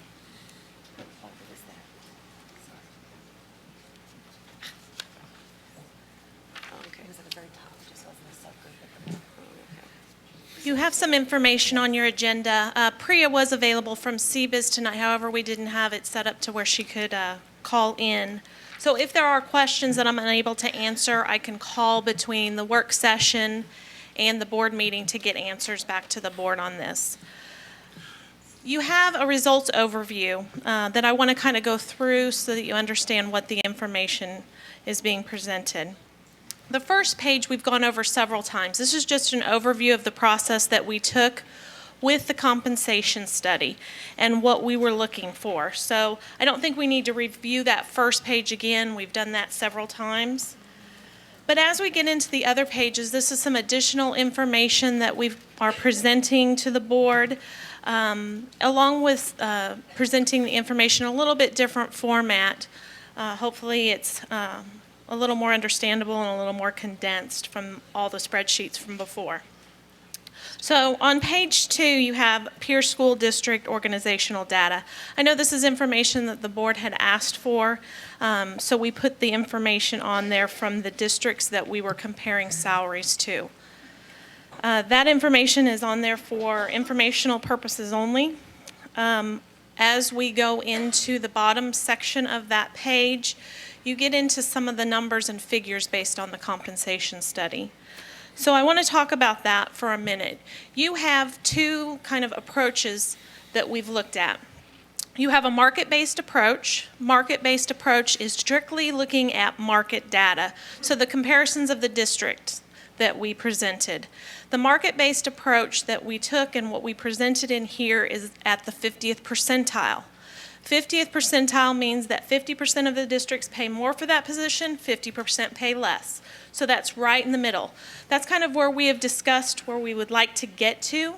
You have some information on your agenda. Priya was available from CBIZ tonight, however, we didn't have it set up to where she could call in. So if there are questions that I'm unable to answer, I can call between the work session and the board meeting to get answers back to the board on this. You have a results overview that I want to kind of go through so that you understand what the information is being presented. The first page we've gone over several times. This is just an overview of the process that we took with the compensation study and what we were looking for. So I don't think we need to review that first page again. We've done that several times. But as we get into the other pages, this is some additional information that we are presenting to the board, along with presenting the information in a little bit different format. Hopefully it's a little more understandable and a little more condensed from all the spreadsheets from before. So on page 2, you have peer school district organizational data. I know this is information that the board had asked for, so we put the information on there from the districts that we were comparing salaries to. That information is on there for informational purposes only. As we go into the bottom section of that page, you get into some of the numbers and figures based on the compensation study. So I want to talk about that for a minute. You have two kind of approaches that we've looked at. You have a market-based approach. Market-based approach is strictly looking at market data, so the comparisons of the districts that we presented. The market-based approach that we took and what we presented in here is at the 50th percentile. 50th percentile means that 50% of the districts pay more for that position, 50% pay less. So that's right in the middle. That's kind of where we have discussed where we would like to get to.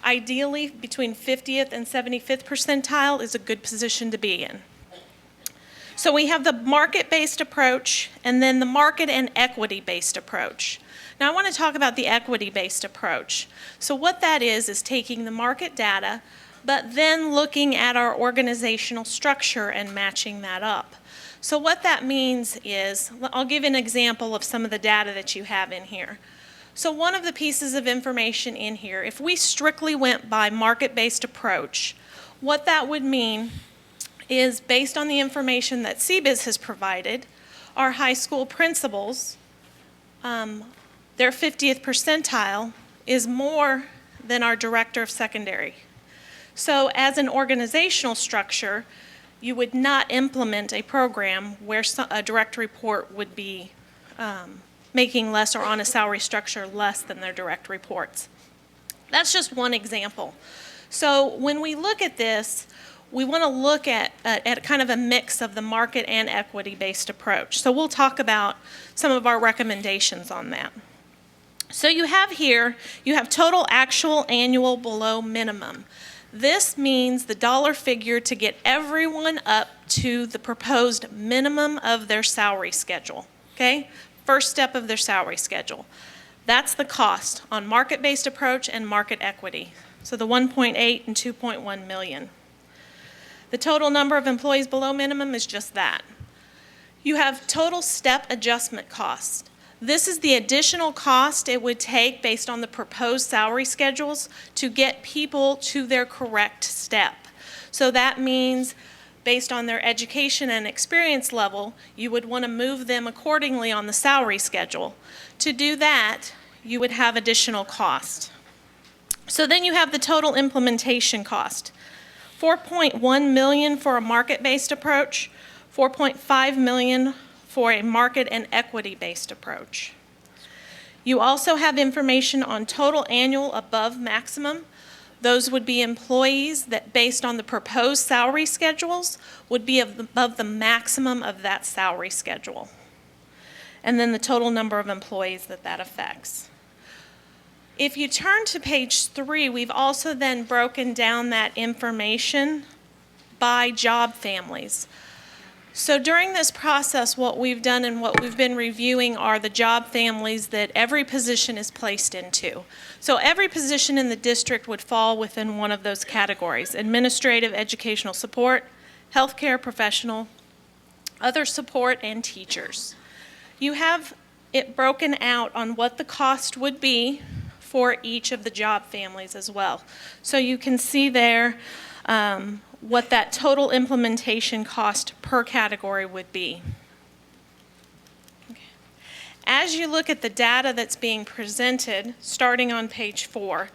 Ideally, between 50th and 75th percentile is a good position to be in. So we have the market-based approach and then the market and equity-based approach. Now I want to talk about the equity-based approach. So what that is taking the market data, but then looking at our organizational structure and matching that up. So what that means is, I'll give an example of some of the data that you have in here. So one of the pieces of information in here, if we strictly went by market-based approach, what that would mean is based on the information that CBIZ has provided, our high school principals, their 50th percentile is more than our director of secondary. So as an organizational structure, you would not implement a program where a direct report would be making less or on a salary structure less than their direct reports. That's just one example. So when we look at this, we want to look at kind of a mix of the market and equity-based approach. So we'll talk about some of our recommendations on that. So you have here, you have total actual annual below minimum. This means the dollar figure to get everyone up to the proposed minimum of their salary schedule, okay? First step of their salary schedule. That's the cost on market-based approach and market equity. So the 1.8 and 2.1 million. The total number of employees below minimum is just that. You have total step adjustment cost. This is the additional cost it would take based on the proposed salary schedules to get people to their correct step. So that means based on their education and experience level, you would want to move them accordingly on the salary schedule. To do that, you would have additional cost. So then you have the total implementation cost. $4.1 million for a market-based approach, $4.5 million for a market and equity-based approach. You also have information on total annual above maximum. Those would be employees that, based on the proposed salary schedules, would be above the maximum of that salary schedule. And then the total number of employees that affects. If you turn to page 3, we've also then broken down that information by job families. So during this process, what we've done and what we've been reviewing are the job families that every position is placed into. So every position in the district would fall within one of those categories: administrative, educational support, healthcare professional, other support, and teachers. You have it broken out on what the cost would be for each of the job families as well. So you can see there what that total implementation cost per category would be. Okay. As you look at the data that's being presented, starting on page 4,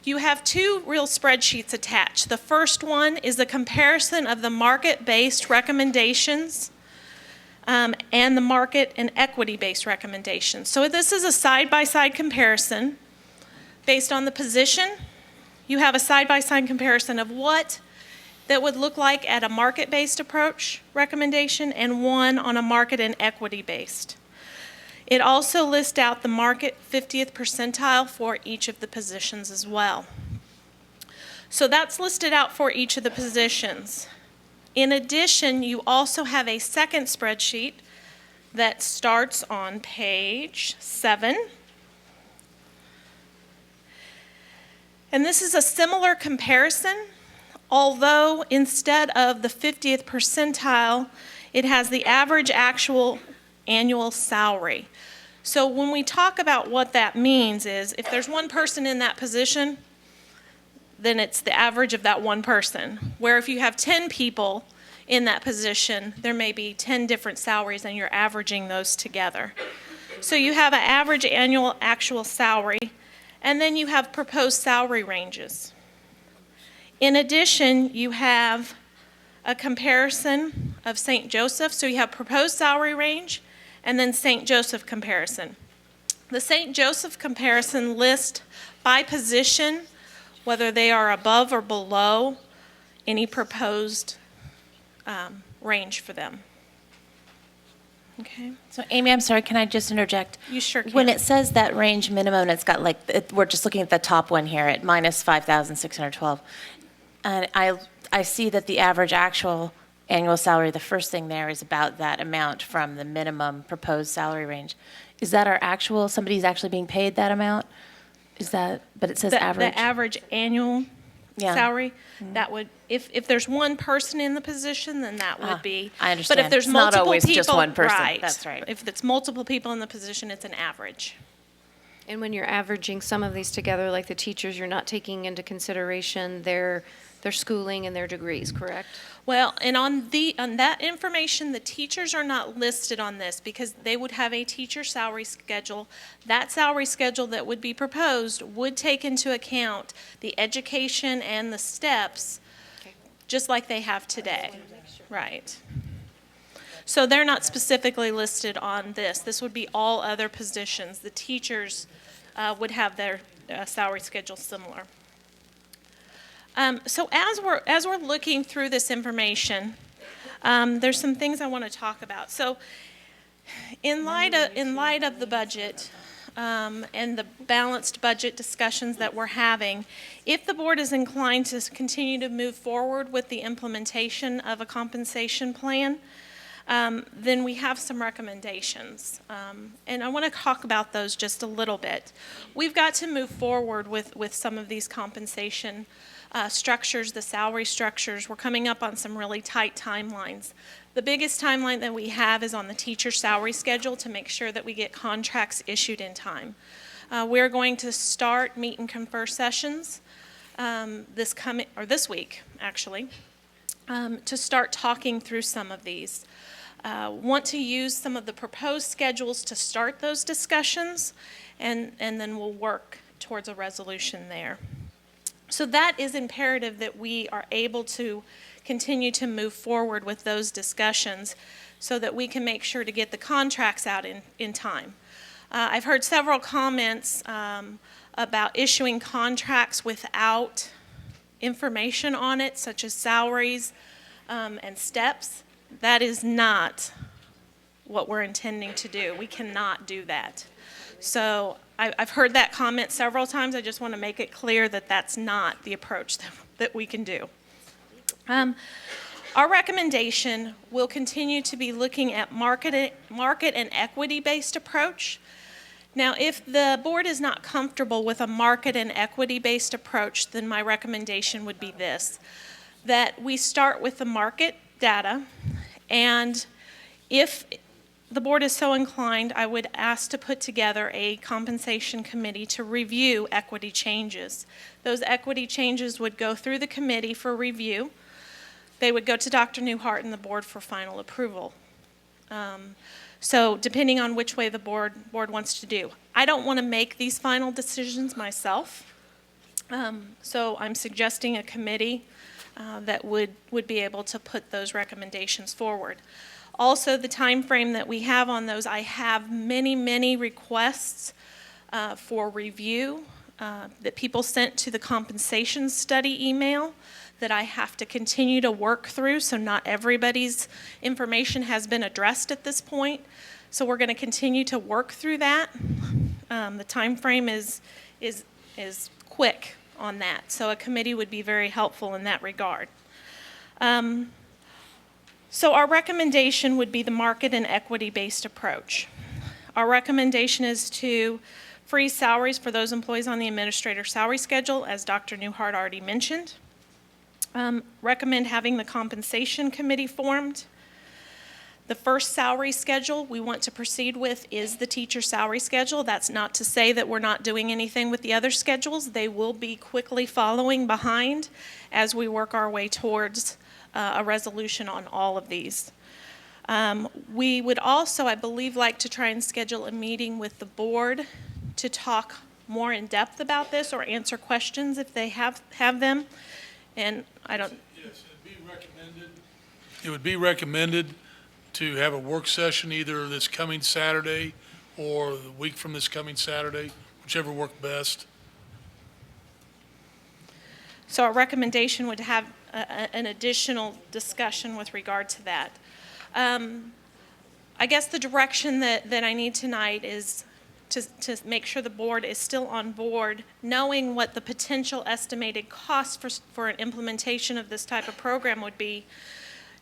you have 2 real spreadsheets attached. The first one is a comparison of the market-based recommendations and the market and equity-based recommendations. So this is a side-by-side comparison based on the position. You have a side-by-side comparison of what that would look like at a market-based approach recommendation and one on a market and equity-based. It also lists out the market 50th percentile for each of the positions as well. So that's listed out for each of the positions. In addition, you also have a second spreadsheet that starts on page 7. And this is a similar comparison, although instead of the 50th percentile, it has the average actual annual salary. So when we talk about what that means is if there's one person in that position, then it's the average of that one person. Where if you have 10 people in that position, there may be 10 different salaries and you're averaging those together. So you have an average annual actual salary, and then you have proposed salary ranges. In addition, you have a comparison of St. Joseph. So you have proposed salary range and then St. Joseph comparison. The St. Joseph comparison lists by position whether they are above or below any proposed range for them. Okay. So Amy, I'm sorry, can I just interject? You sure can. When it says that range minimum, it's got we're just looking at the top one here at minus 5,612. And I see that the average actual annual salary, the first thing there is about that amount from the minimum proposed salary range. Is that our actual, somebody's actually being paid that amount? Is that, but it says average? The average annual salary, that would, if there's one person in the position, then that would be. I understand. But if there's It's not multiple always people. just one person. Right. That's right. If it's multiple people in the position, it's an average. And when you're averaging some of these together, like the teachers, you're not taking into consideration their schooling and their degrees, correct? Well, and on that information, the teachers are not listed on this because they would have a teacher salary schedule. That salary schedule that would be proposed would take into account the education and the steps, just like they have today. Right. So they're not specifically listed on this. This would be all other positions. The teachers would have their salary schedule similar. So as we're looking through this information, there's some things I want to talk about. So in light of the budget and the balanced budget discussions that we're having, if the board is inclined to continue to move forward with the implementation of a compensation plan, then we have some recommendations. And I want to talk about those just a little bit. We've got to move forward with some of these compensation structures, the salary structures. We're coming up on some really tight timelines. The biggest timeline that we have is on the teacher salary schedule to make sure that we get contracts issued in time. We're going to start meet and confer sessions this week, actually, to start talking through some of these. Want to use some of the proposed schedules to start those discussions, and then we'll work towards a resolution there. So that is imperative that we are able to continue to move forward with those discussions so that we can make sure to get the contracts out in time. I've heard several comments about issuing contracts without information on it, such as salaries and steps. That is not what we're intending to do. We cannot do that. So I've heard that comment several times. I just want to make it clear that that's not the approach that we can do. Our recommendation will continue to be looking at market and equity-based approach. Now, if the board is not comfortable with a market and equity-based approach, then my recommendation would be this, that we start with the market data, and if the board is so inclined, I would ask to put together a compensation committee to review equity changes. Those equity changes would go through the committee for review. They would go to Dr. Newhart and the board for final approval. So depending on which way the board wants to do. I don't want to make these final decisions myself. So I'm suggesting a committee that would be able to put those recommendations forward. Also, the time frame that we have on those, I have many requests for review that people sent to the compensation study email that I have to continue to work through, so not everybody's information has been addressed at this point. So we're going to continue to work through that. The time frame is quick on that, so a committee would be very helpful in that regard. So our recommendation would be the market and equity-based approach. Our recommendation is to freeze salaries for those employees on the administrator salary schedule, as Dr. Newhart already mentioned. Recommend having the compensation committee formed. The first salary schedule we want to proceed with is the teacher salary schedule. That's not to say that we're not doing anything with the other schedules. They will be quickly following behind as we work our way towards a resolution on all of these. We would also, I believe, like to try and schedule a meeting with the board to talk more in depth about this or answer questions if they have them. And I don't. Yes, it would be recommended to have a work session either this coming Saturday or the week from this coming Saturday, whichever worked best. So our recommendation would have an additional discussion with regard to that. I guess the direction that I need tonight is to make sure the board is still on board, knowing what the potential estimated cost for an implementation of this type of program would be,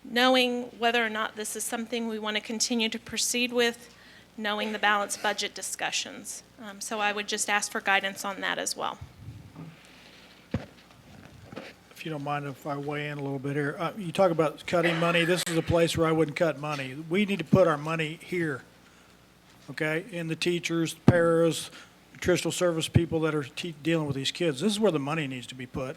knowing whether or not this is something we want to continue to proceed with, knowing the balanced budget discussions. So I would just ask for guidance on that as well. If you don't mind if I weigh in a little bit here. You talk about cutting money. This is a place where I wouldn't cut money. We need to put our money here, okay, in the teachers, paras, nutritional service people that are dealing with these kids. This is where the money needs to be put.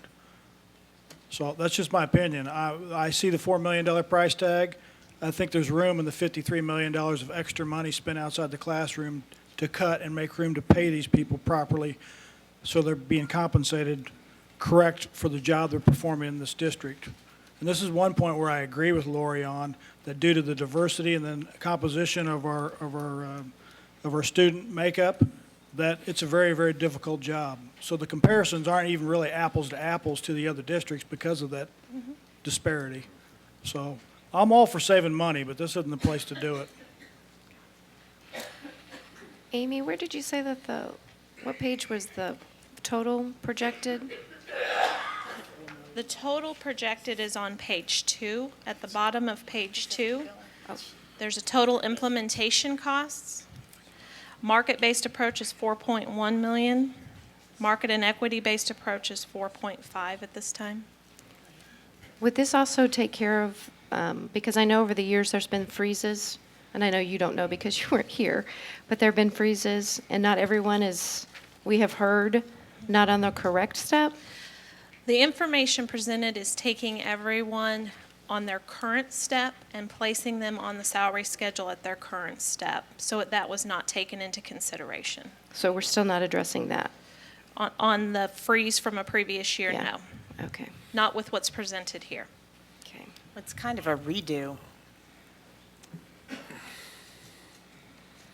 So that's just my opinion. I see the $4 million price tag. I think there's room in the $53 million of extra money spent outside the classroom to cut and make room to pay these people properly so they're being compensated correct for the job they're performing in this district. And this is one point where I agree with Lori on that due to the diversity and the composition of our student makeup, that it's a very difficult job. So the comparisons aren't even really apples to apples to the other districts because of that disparity. So I'm all for saving money, but this isn't the place to do it. Amy, where did you say that what page was the total projected? The total projected is on page 2, at the bottom of page 2. There's a total implementation costs. Market-based approach is 4.1 million. Market and equity-based approach is 4.5 at this time. Would this also take care of because I know over the years there's been freezes, and I know you don't know because you weren't here, but there have been freezes, and not everyone is, we have heard, not on the correct step. The information presented is taking everyone on their current step and placing them on the salary schedule at their current step. So that was not taken into consideration. So we're still not addressing that. On the freeze from a previous year, Yeah. no. Okay. Not with what's presented here. Okay. It's kind of a redo.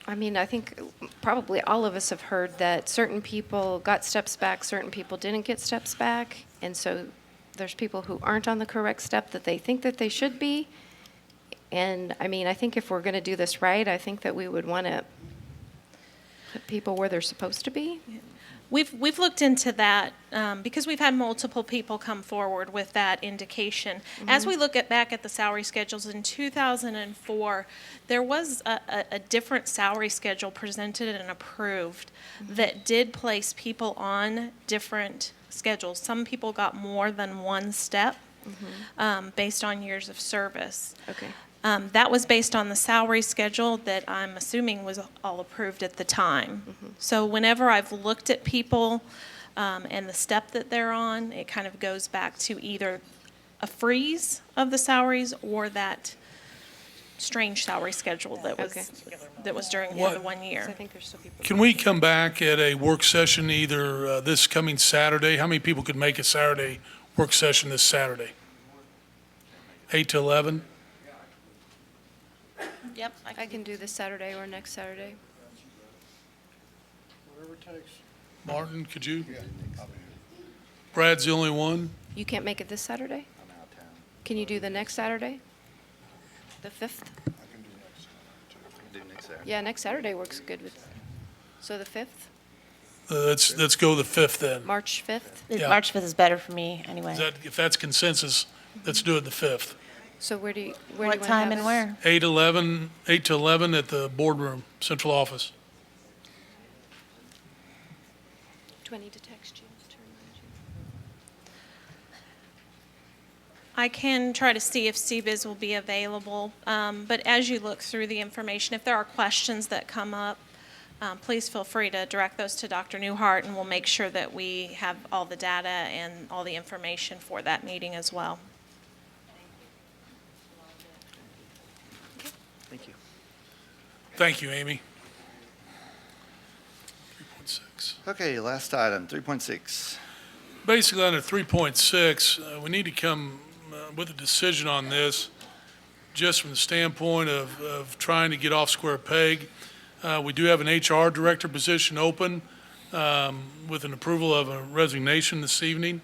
I mean, I think probably all of us have heard that certain people got steps back, certain people didn't get steps back, and so there's people who aren't on the correct step that they think that they should be. And I mean, I think if we're going to do this right, I think that we would want to put people where they're supposed to be. We've looked into that because we've had multiple people come forward with that indication. As we look back at the salary schedules in 2004, there was a different salary schedule presented and approved that did place people on different schedules. Some people got more than one step based on years of service. Okay. That was based on the salary schedule that I'm assuming was all approved at the time. So whenever I've looked at people and the step that they're on, it kind of goes back to either a freeze of the salaries or that strange salary schedule that was during the 1 year. I think there's still people. Can we come back at a work session either this coming Saturday? How many people could make a Saturday work session this Saturday? 8 to 11? Yep. I can do this Saturday or next Saturday. Whatever it takes. Martin, could you? Brad's the only one? You can't make it this Saturday? I'm out of town. Can you do the next Saturday? The 5th? Do next Saturday. Yeah, next Saturday works good with, so the 5th? Let's go the 5th then. March 5th? Yeah. March 5th is better for me, anyway. If that's consensus, let's do it the 5th. So where do you What wanna time have and it? where? 8 to 11 at the boardroom, central office. Do I need to text you to remind you? I can try to see if CBIZ will be available, but as you look through the information, if there are questions that come up, please feel free to direct those to Dr. Newhart, and we'll make sure that we have all the data and all the information for that meeting as well. Thank you. Thank you, Amy. 3.6. Okay, last item, 3.6. Basically, under 3.6, we need to come with a decision on this, just from the standpoint of trying to get off square peg. We do have an HR director position open with an approval of a resignation this evening.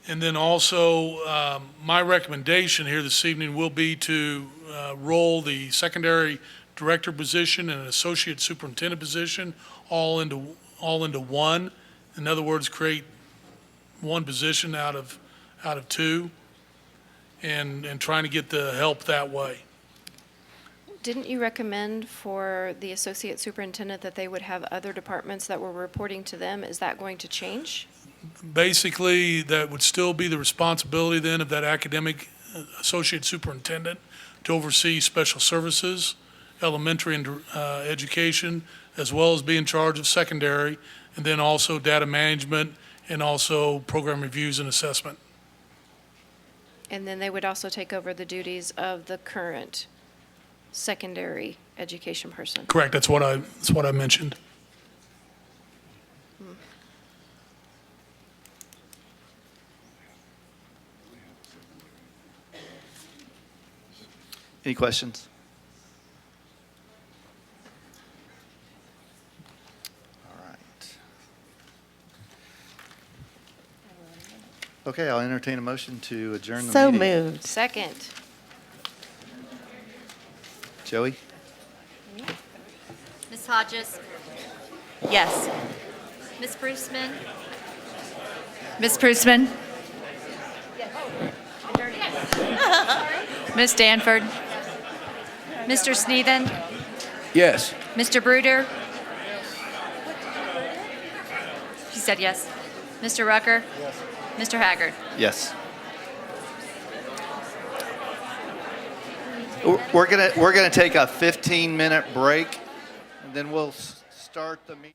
And then also, my recommendation here this evening will be to roll the secondary director position and an associate superintendent position all into one. In other words, create one position out of two, and trying to get the help that way. Didn't you recommend for the associate superintendent that they would have other departments that were reporting to them? Is that going to change? Basically, that would still be the responsibility then of that academic associate superintendent to oversee special services, elementary and education, as well as be in charge of secondary, and then also data management and also program reviews and assessment. And then they would also take over the duties of the current secondary education person? Correct, that's what I mentioned. Any questions? All right. Okay, I'll entertain a motion to adjourn the So meeting. moved. Second. Joey? Ms. Hodges? Yes. Ms. Bruceman? Ms. Bruceman? Ms. Danford? Mr. Sneeden? Yes. Mr. Bruder? She said yes. Mr. Rucker? Mr. Haggard? Yes. We're gonna take a 15-minute break, and then we'll start the meeting.